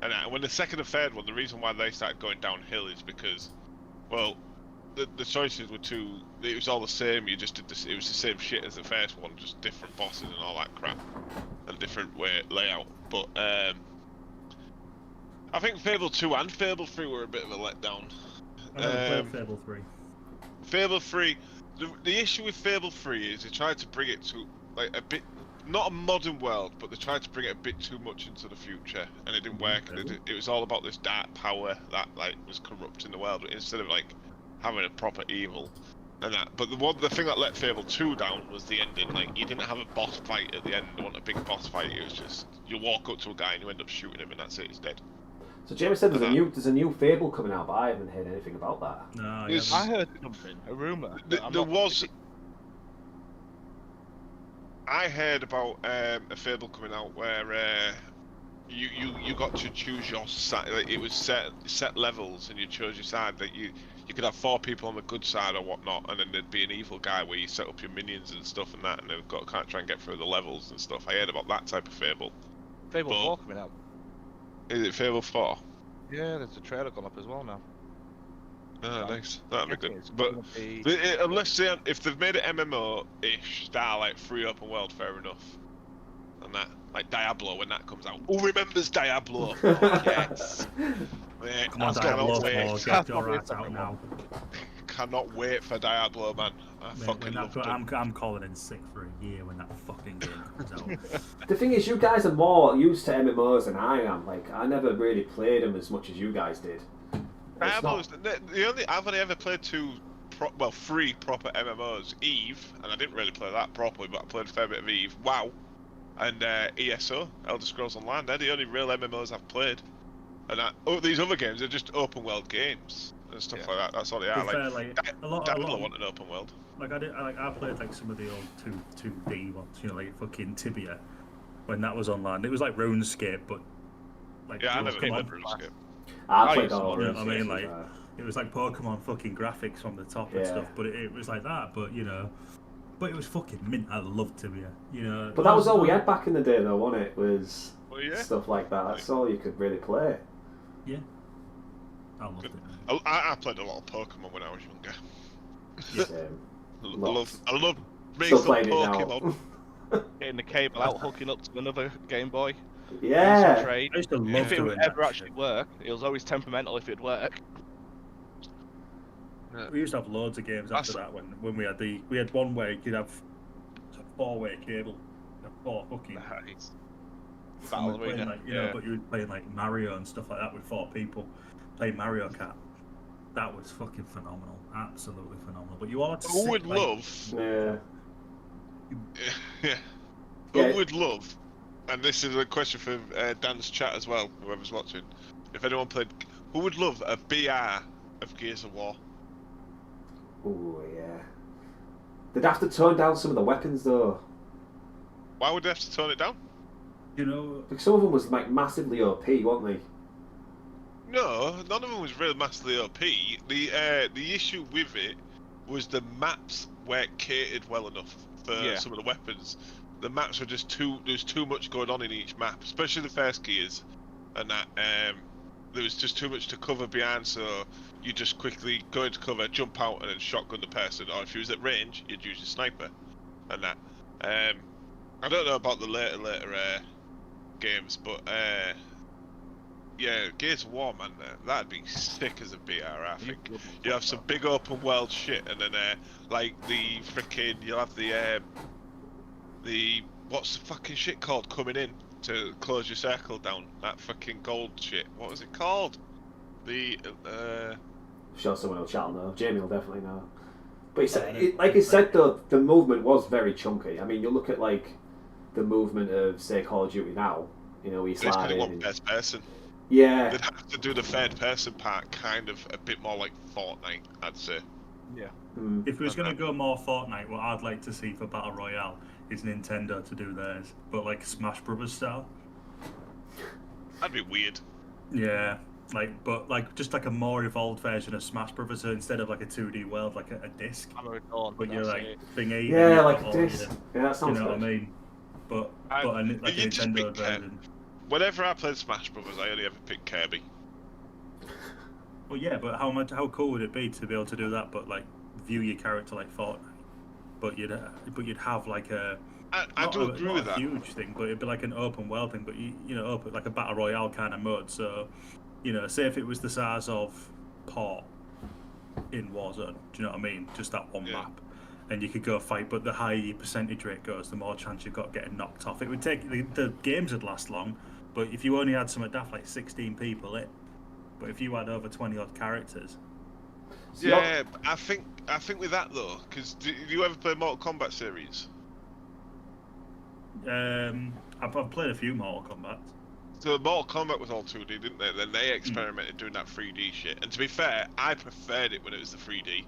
And when the second and third one, the reason why they started going downhill is because, well, the choices were too. It was all the same. You just did this. It was the same shit as the first one, just different bosses and all that crap, and different layout. But I think Fable 2 and Fable 3 were a bit of a letdown. I never played Fable 3. Fable 3. The issue with Fable 3 is they tried to bring it to like a bit, not a modern world, but they tried to bring it a bit too much into the future, and it didn't work. It was all about this dark power that like was corrupting the world instead of like having a proper evil and that. But the thing that let Fable 2 down was the ending. Like, you didn't have a boss fight at the end. You want a big boss fight. It was just you walk up to a guy and you end up shooting him, and that's it. He's dead. So James said there's a new Fable coming out, but I haven't heard anything about that. No, I heard something, a rumor. I heard about a Fable coming out where you got to choose your side. Like, it was set levels, and you chose your side. That you could have 4 people on the good side or whatnot, and then there'd be an evil guy where you set up your minions and stuff and that, and they've got to try and get through the levels and stuff. I heard about that type of Fable. Fable 4 coming out. Is it Fable 4? Yeah, there's a trailer gone up as well now. Oh, nice. That'd be good. But if they've made it MMO-ish, style like free open world, fair enough. And that, like Diablo, when that comes out. Who remembers Diablo? Oh, yes. Yeah, Come on, Diablo 4, get your ass out now. Cannot wait for Diablo, man. I fucking love it. I'm calling in sick for a year when that fucking game comes out. The thing is, you guys are more used to MMOs than I am. Like, I never really played them as much as you guys did. I've only ever played 3 proper MMOs. Eve, and I didn't really play that properly, but I played a fair bit of Eve. WoW, and ESO, Elder Scrolls Online. They're the only real MMOs I've played. And these other games are just open world games and stuff like that. That's all they are. A lot want an open world. Like I played like some of the old 2D ones, you know, like fucking Tibia, when that was online. It was like RuneScape, but like I never played RuneScape. I played all RuneScape. I mean, like it was like Pokemon fucking graphics on the top and stuff, but it was like that. But you know, but it was fucking mint. I loved Tibia, you know. But that was all we had back in the day, though, wasn't it? Was yeah. Stuff like that. That's all you could really play. Yeah, I loved it. I played a lot of Pokemon when I was younger. Yeah. I love me Still some playing Pokemon. Getting the cable out, hooking up to another Game Boy. Yeah. Trade. I used to love if it doing would that ever actually work, it was always temperamental if it'd work. We used to have loads of games after that when we had one where you could have a 4-way cable, 4 fucking. Nice. Battle Arena, like, you know, but you were playing like Mario and stuff like that with 4 people, playing Mario Kart. That was fucking phenomenal, absolutely phenomenal. But you all had to. Who would love? Yeah. Yeah. Who would love? And this is a question for Dan's chat as well. Whoever's watching, if anyone played Who would love a BR of Gears of War? Oh yeah. They'd have to tone down some of the weapons though. Why would they have to tone it down? You know, Because some of them was like massively OP, weren't they? No, none of them was really massively OP. The issue with it was the maps weren't catered well enough for some of the weapons. The maps were just there's too much going on in each map, especially the first Gears, and that there was just too much to cover behind. So you just quickly go into cover, jump out, and then shotgun the person. Or if you was at range, you'd use your sniper, and that. I don't know about the later games, but yeah, Gears of War, man, that'd be sick as a BR. I think you have some big open world shit, and then like the freaking, you'll have the what's the fucking shit called coming in to close your circle down? That fucking gold shit. What was it called? The Sure, someone will chat know. Jamie will definitely know. But like I said though, the movement was very chunky. I mean, you look at like the movement of say Call of Duty now. You know, we slide in. One first person. Yeah. They'd have to do the third person part kind of a bit more like Fortnite, I'd say. Yeah. If it was going to go more Fortnite, what I'd like to see for Battle Royale is Nintendo to do theirs, but like Smash Brothers style. That'd be weird. Yeah, but just like a more evolved version of Smash Brothers, so instead of like a 2D world, like a disc. But you're like thingy. Yeah, like a disc. Yeah, that sounds good. You know good. what I mean? But like a Nintendo version. Whenever I played Smash Brothers, I only ever picked Kirby. Well, yeah, but how cool would it be to be able to do that? But like view your character like Fortnite, but you'd have like a. I do agree with that. Not a huge thing, but it'd be like an open world thing. But you know, open like a battle royale kind of mode. So, you know, say if it was the size of Port in Warzone, do you know what I mean? Just that one map. And you could go fight, but the higher your percentage rate goes, the more chance you've got getting knocked off. It would take the games would last long, but if you only had some daft like 16 people in, but if you had over 20 odd characters. Yeah, I think with that though, because do you ever play Mortal Kombat series? I've played a few Mortal Kombat. So Mortal Kombat was all 2D, didn't they? Then they experimented doing that 3D shit. And to be fair, I preferred it when it was the 3D.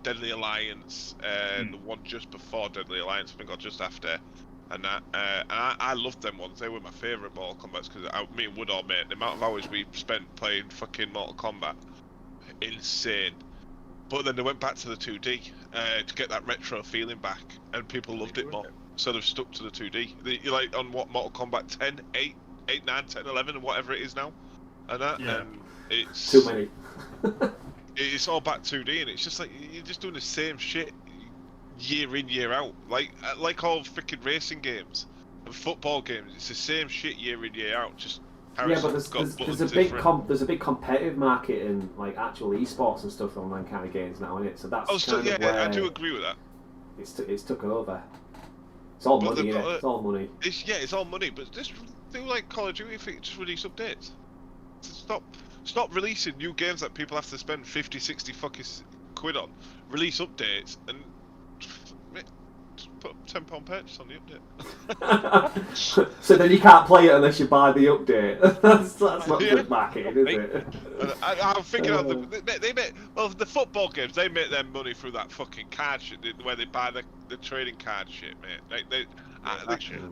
Deadly Alliance, the one just before Deadly Alliance, I think, or just after, and that. And I loved them ones. They were my favourite Mortal Kombats because me and Wood all mate. The amount of hours we spent playing fucking Mortal Kombat, insane. But then they went back to the 2D to get that retro feeling back, and people loved it more. So they've stuck to the 2D. You're like on what, Mortal Kombat 10, 8, 9, 10, 11, and whatever it is now, and that. Yeah. And it's too many. It's all back 2D, and it's just like you're just doing the same shit year in, year out. Like all freaking racing games and football games, it's the same shit year in, year out. Just yeah, but there's a big competitive market in like actual esports and stuff online kind of games now, isn't it? So that's where I do agree with that. It's took over. It's all money, innit? It's all money. It's all money, but just do like Call of Duty, just release updates. Stop releasing new games that people have to spend 50, 60 fucking quid on. Release updates and just put a £10 purchase on the update. So then you can't play it unless you buy the update. that's not good marketing, is it? I'm thinking of they make the football games. They make their money through that fucking card shit where they buy the trading card shit, mate.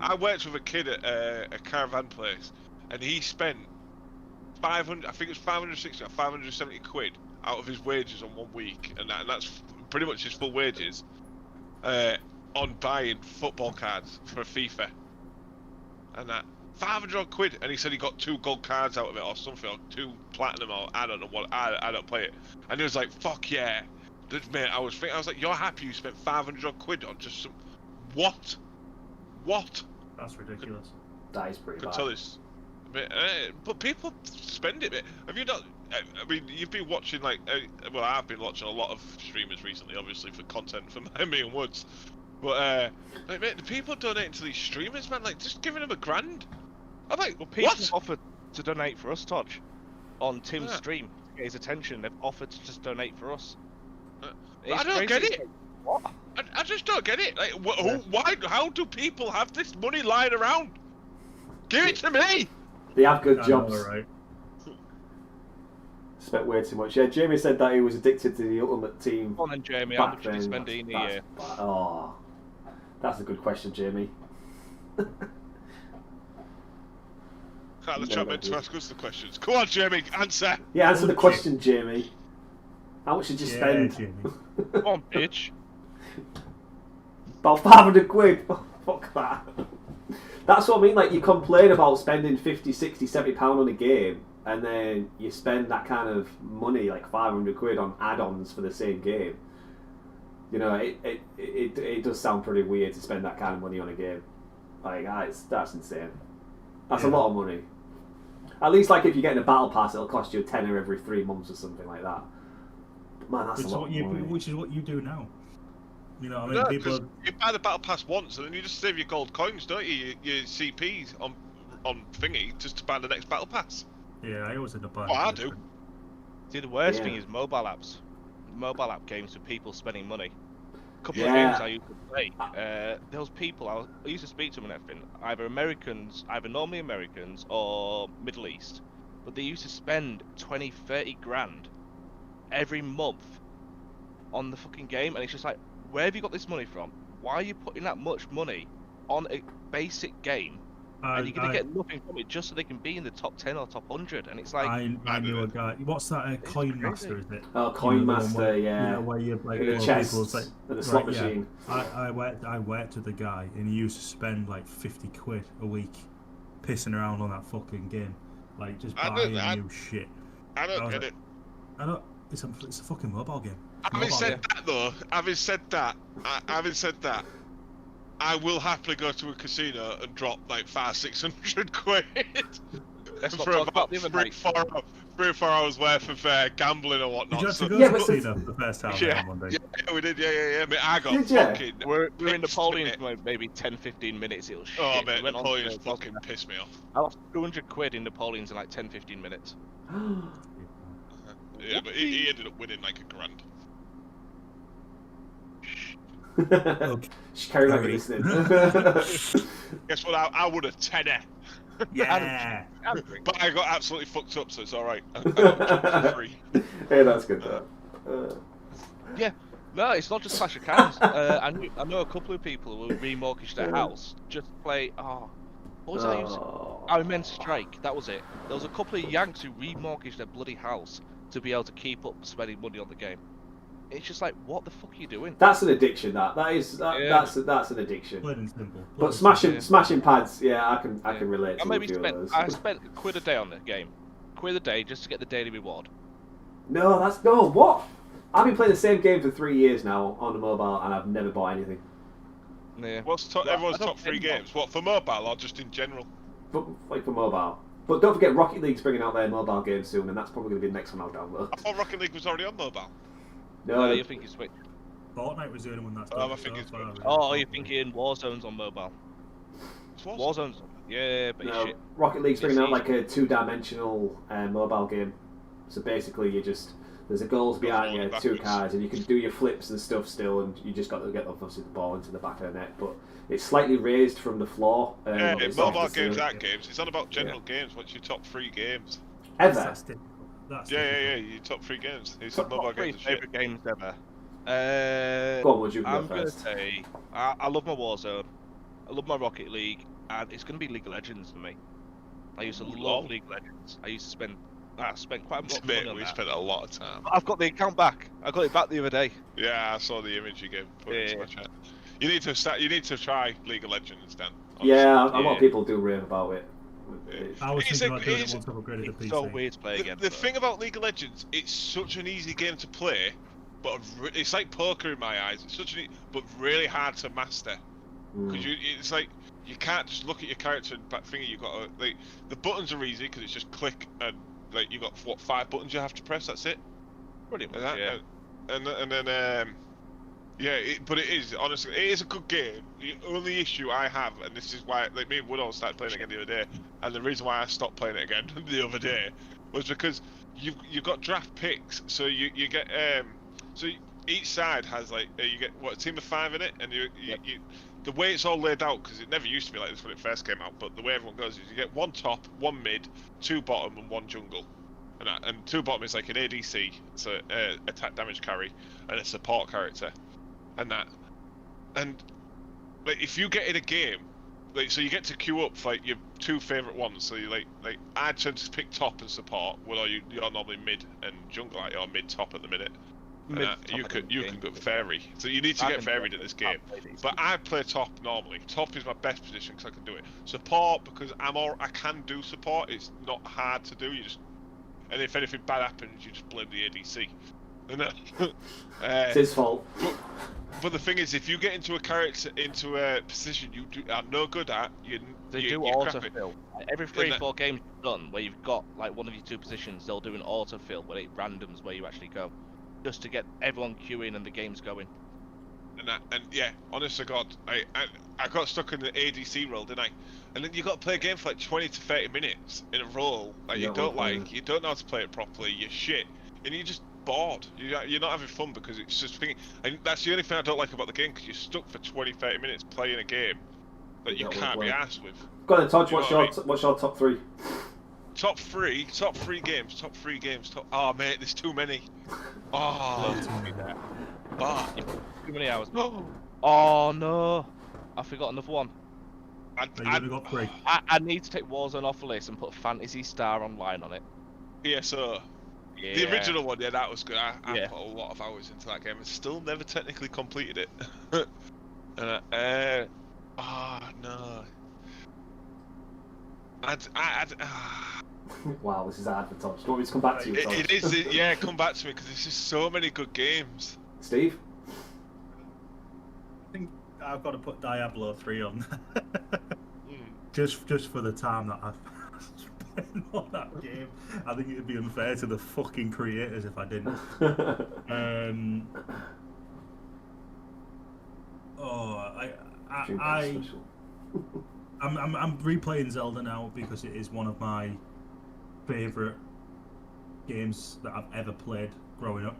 I worked with a kid at a caravan place, and he spent 500, I think it's 560 or 570 quid out of his wages on 1 week, and that's pretty much his full wages on buying football cards for FIFA. And that 500 quid, and he said he got 2 gold cards out of it or something, or 2 platinum, or I don't know what. I don't play it. And he was like, "Fuck yeah, mate!" I was like, "You're happy you spent 500 quid on just some what? That's ridiculous. That is pretty bad. Tell this. But people spend it, mate. Have you not? I mean, you've been watching well, I've been watching a lot of streamers recently, obviously for content for me and Woods. But mate, the people donating to these streamers, man, like just giving them $1,000. I'm like, well, people what? offered to donate for us, Todge, on Tim's stream to get his attention. They've offered to just donate for us. I don't get it. What? I just don't get it. Like, why? How do people have this money lying around? Give it to me. They have good jobs. Right. Spent way too much. Yeah, Jamie said that he was addicted to the Ultimate Team. Come on then, Jamie. How back much did you then. spend in a year? Oh, that's a good question, Jamie. The chat meant to ask us the questions. Come on, Jamie, answer. Yeah, answer the question, Jamie. How much did you spend? Jamie. Come on, bitch. About 500 quid. Fuck that. That's what I mean. Like, you complain about spending 50, 60, 70 pound on a game, and then you spend that kind of money, like 500 quid, on add-ons for the same game. You know, it does sound pretty weird to spend that kind of money on a game. Like, that's insane. That's a lot of money. At least, like, if you're getting a battle pass, it'll cost you a tenner every 3 months or something like that. But man, that's a lot of money. Which is what you do now. You know, I mean, No, people. you buy the battle pass once, and then you just save your gold coins, don't you? Your CPs on thingy, just to buy the next battle pass. Yeah, I always end up buying. Well, I do. See, the worst thing is mobile apps. Mobile app games with people spending money. A couple of Yeah. games I used to play. Those people, I used to speak to them and everything. Either normally Americans or Middle East, but they used to spend 20, 30 grand every month on the fucking game, and it's just like, where have you got this money from? Why are you putting that much money on a basic game? And you're going to get nothing from it just so they can be in the top 10 or top 100. And it's like... I knew a guy... What's that? Coin Master, is it? Oh, Coin Master, yeah. You know, where you like... In the chest, like, and the slot machine. Yeah. I worked with a guy, and he used to spend like 50 quid a week pissing around on that fucking game. Like, just buying new shit. I don't get it. I don't... It's a fucking mobile game. Having said that, I will happily go to a casino and drop like 500-600 quid for about 3-4 hours worth of gambling or whatnot. Did you actually go to the casino the first time on Monday? Yeah, we did. Yeah. I mean, I got fucking. We're in Napoleon for maybe 10-15 minutes. It was shit. Oh man, Napoleon's fucking pissed me off. I lost 200 quid in Napoleon's in like 10-15 minutes. Yeah, but he ended up winning like $1,000. Okay. Carry on listening. Guess what? I won a tenner. Yeah. But I got absolutely fucked up, so it's alright. I got free. Hey, that's good though. Yeah. No, it's not just Clash of Clans. I know a couple of people who remortgaged their house just to play. What was I using? I meant Strike. That was it. There was a couple of Yanks who remortgaged their bloody house to be able to keep up spending money on the game. It's just like, what the fuck are you doing? That's an addiction. That's an addiction. Plain and simple. But smashing pads, yeah, I can relate to a few of those. I spent £1 a day on the game. £1 a day just to get the daily reward. No, what? I've been playing the same game for 3 years now on the mobile, and I've never bought anything. Yeah. What's everyone's top 3 games? What, for mobile or just in general? Like for mobile. But don't forget, Rocket League's bringing out their mobile game soon, and that's probably going to be the next one I'll download. I thought Rocket League was already on mobile. No, you think it's Switch? Fortnite was the only one that's I think it's good. Oh, you're thinking Warzone's on mobile. Warzone's, yeah, but no, shit. Rocket League's bringing out like a 2-dimensional mobile game. So basically, there's a goals behind you, 2 cars, and you can do your flips and stuff still, and you just got to get obviously the ball into the back of the net. But it's slightly raised from the floor. Mobile games aren't games. It's not about general games. What's your top 3 games? Ever? Yeah. Your top 3 games. It's mobile games. Favorite games ever. Go on, would you go I'm first? gonna say I love my Warzone. I love my Rocket League, and it's gonna be League of Legends for me. I used to love League of Legends. I spent quite a lot of money on we that. spent a lot of time. I've got the account back. I got it back the other day. Yeah, I saw the image you gave. Into my chat. You need to try League of Legends, Dan. Honestly. Yeah, a lot of people do rave about it. I was thinking about doing it once I've upgraded the PC. It's so weird to play again. The thing about League of Legends, it's such an easy game to play, but it's like poker in my eyes. It's but really hard to master. Because it's like you can't just look at your character and finger. You got to, like, the buttons are easy because it's just click and like you got 5 buttons you have to press. That's it. Pretty much. Yeah. And then but it is honestly it is a good game. The only issue I have, and this is why like me and Woodall started playing it again the other day, and the reason why I stopped playing it again the other day was because you've got draft picks, so you get so each side has like you get a team of 5 in it, and you the way it's all laid out, because it never used to be like this when it first came out, but the way everyone goes is you get 1 top, 1 mid, 2 bottom, and 1 jungle. And two bottom is like an ADC, so attack damage carry, and a support character, and like if you get in a game, like so you get to queue up for like your two favourite ones. So you like I tend to pick top and support. Well, you're normally mid and jungle, like you're mid top at the minute. You can go fairy, so you need to get varied in this game. But I play top normally. Top is my best position because I can do it. Support because I can do support. It's not hard to do. And if anything bad happens, you just blame the ADC. It's his fault. But the thing is, if you get into a position you are no good at, you do autofill. Every 3-4 games you've done where you've got like one of your two positions, they'll do an autofill where it randoms where you actually go, just to get everyone queuing and the game's going. And yeah, honest to God, I got stuck in the ADC role, didn't I? And then you got to play a game for like 20 to 30 minutes in a row. Like you don't know how to play it properly. You're shit, and you're just bored. You're not having fun because it's just thinking. And that's the only thing I don't like about the game, because you're stuck for 20, 30 minutes playing a game that you can't be arsed with. Go on then, Todd. What's your top three? Top three games. Oh mate, there's too many. Oh, too many hours. Oh no, I forgot another one. I need to take Warzone off the list and put Fantasy Star Online on it. PSO. Yeah. The original one, yeah, that was good. I put a lot of hours into that game and still never technically completed it. No. Wow, this is hard for Todd. Do you want me to come back to you, Todd? It is, yeah, come back to me, because there's just so many good games. Steve? I think I've got to put Diablo 3 on. Just for the time that I've spent on that game. I think it'd be unfair to the fucking creators if I didn't. I'm replaying Zelda now because it is one of my favourite games that I've ever played growing up.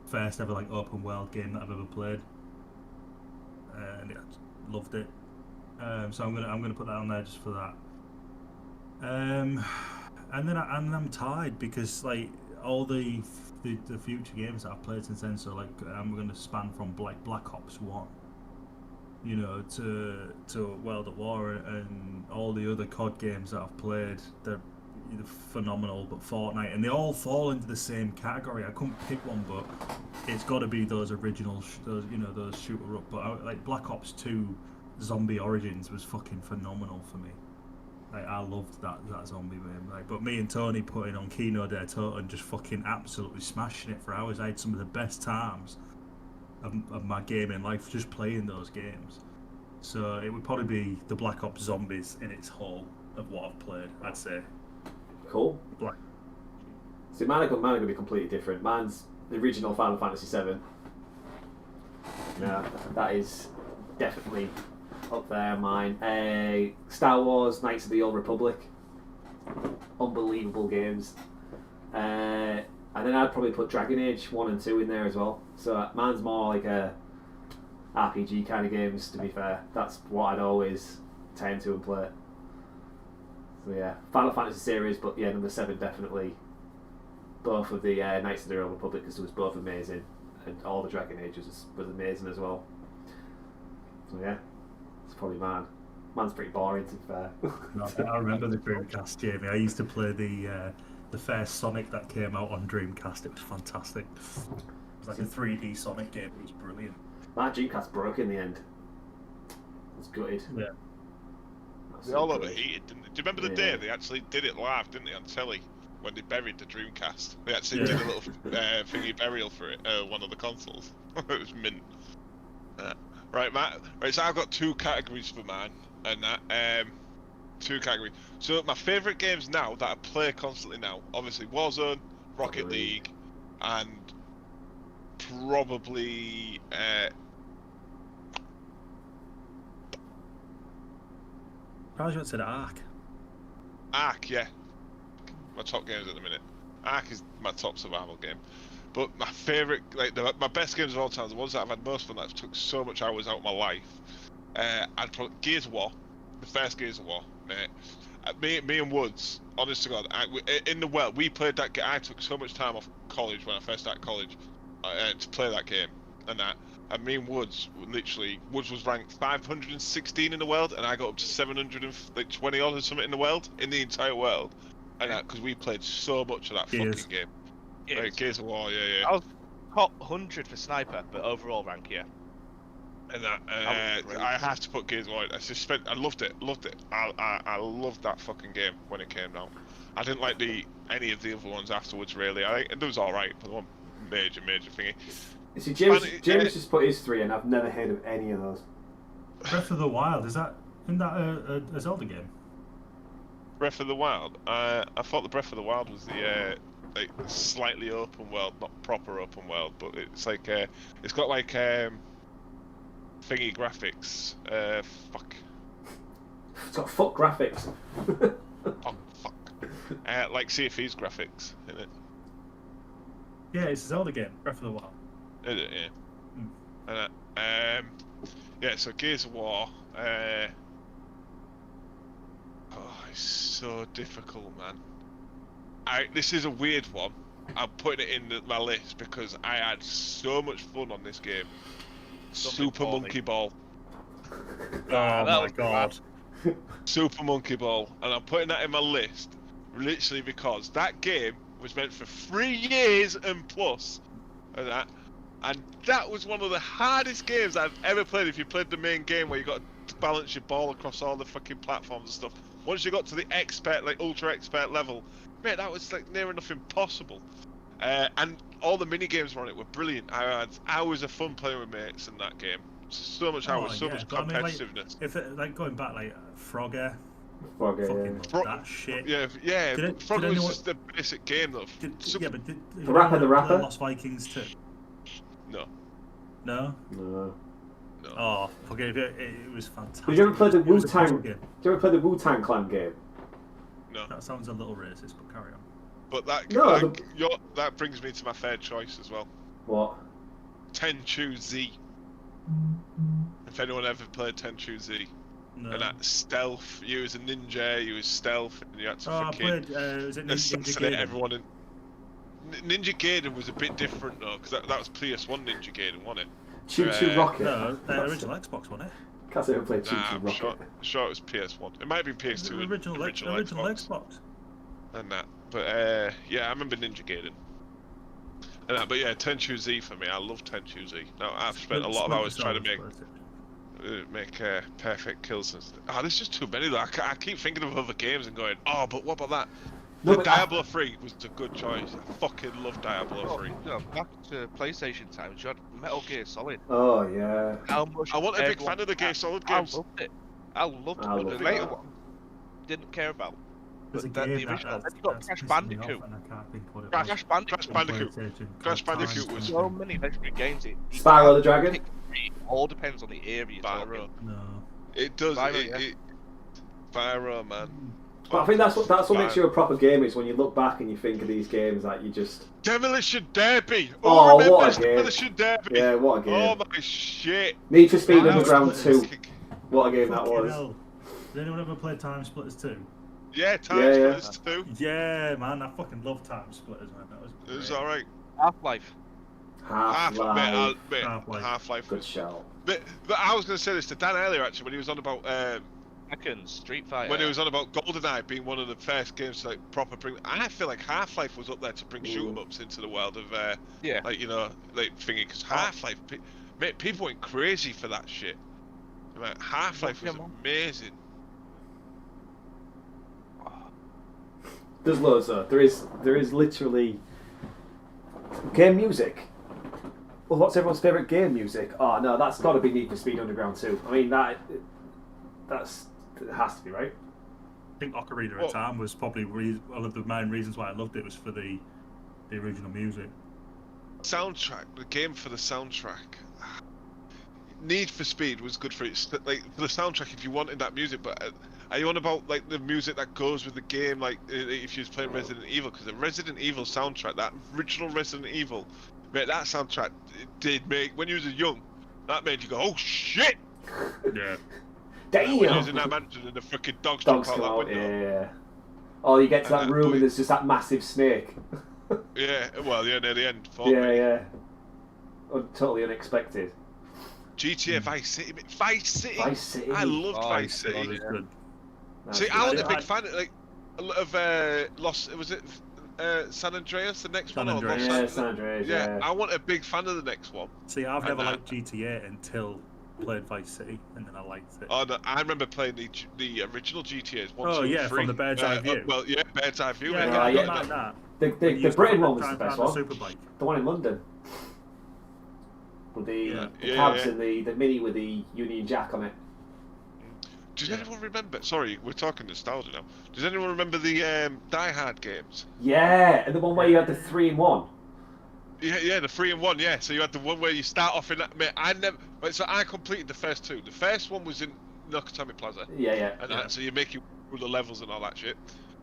First ever like open world game that I've ever played, and I loved it. So I'm gonna put that on there just for that. And then I'm tired because like all the future games that I've played since then. So like I'm gonna span from Black Ops 1, you know, to World at War and all the other COD games that I've played. They're phenomenal, but Fortnite, and they all fall into the same category. I couldn't pick one, but it's got to be those original, those shooter up. But like Black Ops 2 Zombie Origins was fucking phenomenal for me. Like I loved that zombie game. Like, but me and Tony putting on Kino der Toten and just fucking absolutely smashing it for hours. I had some of the best times of my gaming life just playing those games. So it would probably be the Black Ops Zombies in its whole of what I've played, I'd say. Cool. See, mine are going to be completely different. Mine's the original Final Fantasy VII. Yeah, that is definitely up there. Mine. Star Wars: Knights of the Old Republic. Unbelievable games. And then I'd probably put Dragon Age 1 and 2 in there as well. So mine's more like a RPG kind of games, to be fair. That's what I'd always tend to and play. So yeah, Final Fantasy series, but yeah, number 7 definitely. Both of the Knights of the Old Republic, because it was both amazing, and all the Dragon Ages was amazing as well. So yeah, it's probably mine. Mine's pretty boring, to be fair. No, I remember the Dreamcast, Jamie. I used to play the first Sonic that came out on Dreamcast. It was fantastic. It was like a 3D Sonic game. It was brilliant. My Dreamcast broke in the end. It was gutted. Yeah. They all overheated, didn't they? Do you remember the day they actually did it live, didn't they, on telly? When they buried the Dreamcast. They actually did a little thingy burial for it, one of the consoles. It was mint. Right, Matt. Right, so I've got 2 categories for mine, and that 2 categories. So my favourite games now that I play constantly now, obviously Warzone, Rocket League, and probably I was said Ark. Ark, yeah. My top games at the minute. Ark is my top survival game. But my favourite, like my best games of all time, the ones that I've had most fun, that took so much hours out of my life. I'd probably Gears of War, the first Gears of War, mate. Me and Woods honest to God, in the world, we played that game. I took so much time off college when I first started college to play that game, and that. And me and Woods was ranked 516 in the world, and I got up to 720 odd or something in the world, in the entire world, and that because we played so much of that fucking game. Gears of War, yeah. I was top 100 for sniper, but overall rank, yeah. And that, I have to put Gears of War. I loved it. I loved that fucking game when it came out. I didn't like any of the other ones afterwards, really. It was all right, but the one major thingy. See, James just put his 3 in. I've never heard of any of those. Breath of the Wild, isn't that a Zelda game? Breath of the Wild. I thought the Breath of the Wild was the like slightly open world, not proper open world, but it's like it's got like thingy graphics. Fuck. It's got fuck graphics. Oh fuck. Like Sea of Thieves graphics in it. Yeah, it's a Zelda game. Breath of the Wild. Is it? Yeah. And yeah. So Gears of War. Oh, it's so difficult, man. This is a weird one. I'm putting it in my list because I had so much fun on this game. Super Monkey Ball. Oh my god. Super Monkey Ball. And I'm putting that in my list literally because that game was meant for 3 years and plus. And that was one of the hardest games I've ever played. If you played the main game where you got to balance your ball across all the fucking platforms and stuff. Once you got to the expert, like ultra expert level, mate, that was like near enough impossible. And all the mini games on it were brilliant. I had hours of fun playing with mates in that game. So much hours, so much competitiveness. I mean, like, if it, like going back, like Frogger. Fucking that shit. Yeah. Frogger was just the basic game though. Did the Rapper. Lost Vikings too. No. No. Oh, forget it. It was fantastic. Did you ever play the Wu-Tang? Did you ever play the Wu-Tang Clan game? No. That sounds a little racist, but carry on. But that that brings me to my third choice as well. What? Tenchu Z. If anyone ever played Tenchu Z. No. And that stealth, you was a ninja, you was stealth, and you had to assassinate everyone. And Ninja Gaiden was a bit different though, because that was PS1 Ninja Gaiden, wasn't it? Choo Choo Rocket. No, original Xbox, wasn't it? Can't say I played Choo Choo Rocket. I'm sure it was PS1. It might have been PS2. Original Xbox. And that, but yeah, I remember Ninja Gaiden. And that, but yeah, Tenchu Z for me. I love Tenchu Z. Now I've spent a lot of hours trying to make perfect kills and stuff. Oh, there's just too many though. I keep thinking of other games and going, oh, but what about that? No, Diablo 3 was a good choice. I fucking love Diablo 3. No, back to PlayStation times, you had Metal Gear Solid. Oh yeah. I wasn't a big fan of the Gear Solid games. I loved it. But the later one, didn't care about. But the original. Then you got Crash Bandicoot. Crash Bandicoot was so many legendary games. Spyro the Dragon. It all depends on the area. Spyro. No. It does. Spyro, man. But I think that's what makes you a proper gamer, is when you look back and you think of these games that you just... Demolition Derby! Oh, what a game! Demolition Derby! Yeah, what a game. Oh my shit! Need for Speed Underground 2. What a game that was. Hell. Did anyone ever play Time Splitters 2? Yeah, Time Splitters 2. Yeah, man, I fucking love Time Splitters, man. That was great. It was alright. Half-Life. Half-Life. Good shout. But I was going to say this to Dan earlier, actually, when he was on about... Street Fighter. When he was on about GoldenEye being one of the first games to like proper bring, I feel like Half-Life was up there to bring shoot 'em ups into the world of like like thingy, because Half-Life, people went crazy for that shit. Like, Half-Life was amazing. There's loads though. There is literally game music. Well, what's everyone's favourite game music? Oh no, that's got to be Need for Speed Underground 2. I mean it has to be, right? I think Ocarina of Time was probably one of the main reasons why I loved it, was for the original music. Soundtrack, the game for the soundtrack. Need for Speed was good for it. Like for the soundtrack, if you wanted that music, but are you on about like the music that goes with the game? Like if you was playing Resident Evil, because the Resident Evil soundtrack, that original Resident Evil, mate, that soundtrack did make, when you was young, that made you go, oh shit! Yeah. Damn! When he was in that mansion and the fucking dogs jump out that window. Yeah. Oh, you get to that And room and there's just that massive snake. Yeah, well, yeah, near the end. Yeah. Totally unexpected. GTA Vice City. Vice City. Vice City. I loved Vice City. See, I wasn't a big fan of like a lot of Lost. Was it San Andreas? The next one? Andreas. Or Lost San Andreas. Yeah, I wasn't a big fan of the next one. See, I've never liked GTA until played Vice City, and then I liked it. Oh no, I remember playing the original GTA's 1, 2, Oh yeah, 3. from the bird's eye view. Well, yeah, bird's eye view. Yeah, Yeah, I yeah. like that. The Britain one was the best one. Superbike. The one in London. With the Yeah. cabs and the Mini with the Union Jack on it. Does anyone remember? Sorry, we're talking nostalgia now. Does anyone remember the Die Hard games? Yeah, and the one where you had the 3-in-1. Yeah, the 3-in-1. Yeah, so you had the one where you start off in that. Mate, I never. So I completed the first 2. The first one was in Nakatomi Plaza. Yeah. And so you make you through the levels and all that shit.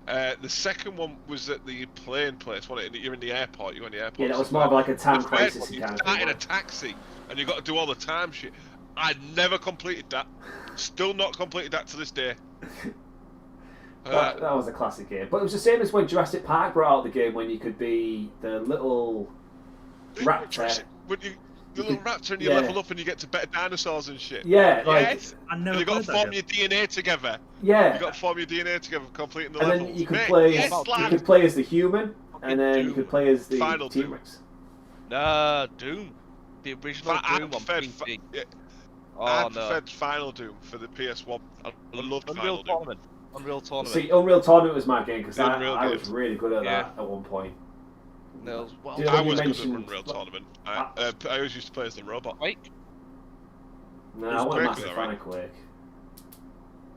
The second one was at the plane place, wasn't it? You're in the airport. You're in the airport. Yeah, that was more of like a time crisis You kind of start thing. in a taxi, and you got to do all the time shit. I never completed that. Still not completed that to this day. That was a classic game. But it was the same as when Jurassic Park brought out the game when you could be the little raptor. The little raptor and you level up and you get to better dinosaurs and shit. Yeah, like... Yes! I And never you got to played that form game. your DNA together. Yeah. You got to form your DNA together, completing the And levels. then you could Mate, play yes, you lad. could play as the human, and then you could play as the Final Doom. T-Rex. Nah, Doom. The original I Doom on preferred PC. I Oh no. preferred Final Doom for the PS1. I loved Final Unreal Doom. Tournament. Unreal Tournament. See, Unreal Tournament was my game because Yeah, Unreal I game. was really good at Yeah. that at one point. No, well, Do you know I when you was good at mentioned- Unreal Tournament. I always used to play as the robot. Quake. No, It was I wasn't a Quake, massive though, fan right? of Quake.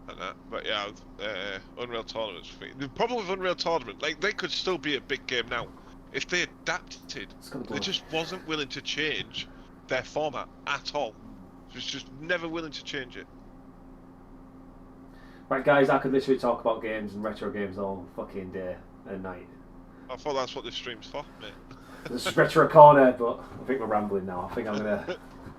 And that. But yeah, Unreal Tournament's for me. The problem with Unreal Tournament, like they could still be a big game now. If they adapted, they just wasn't willing to change their format at all. Just never willing to change it. Right, guys, I could literally talk about games and retro games all fucking day and night. I thought that's what this stream's for, mate. There's retro corner, but I think we're rambling now. I think I'm gonna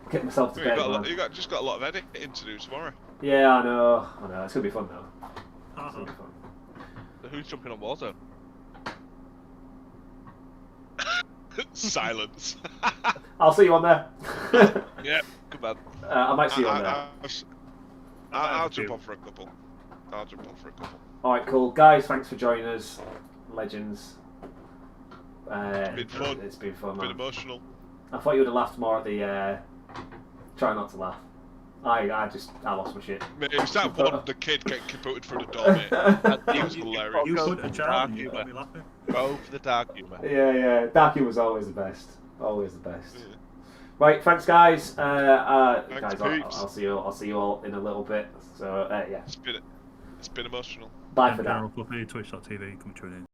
get myself to You bed. got, Man. just got a lot of editing to do tomorrow. Yeah, I know. It's gonna be fun though. It's gonna be fun. So who's jumping on Warzone? Silence. I'll see you on there. Yeah, good man. I might see you on there. I'll jump on for a couple. Alright, cool. Guys, thanks for joining us. Legends. Been fun. It's been fun, Been man. emotional. I thought you would have laughed more at the... Try not to laugh. I lost my shit. Mate, it was that one, the kid getting booted through the door, mate. He was hilarious. You put a child and you humour. got me laughing. Go for the dark humour. Yeah. Darky was always the best. Always the best. Yeah. Right, thanks guys. Thanks, Guys, peeps. I'll see you all in a little bit. So yeah. It's been emotional. Bye for now. Twitch.tv, come tune in.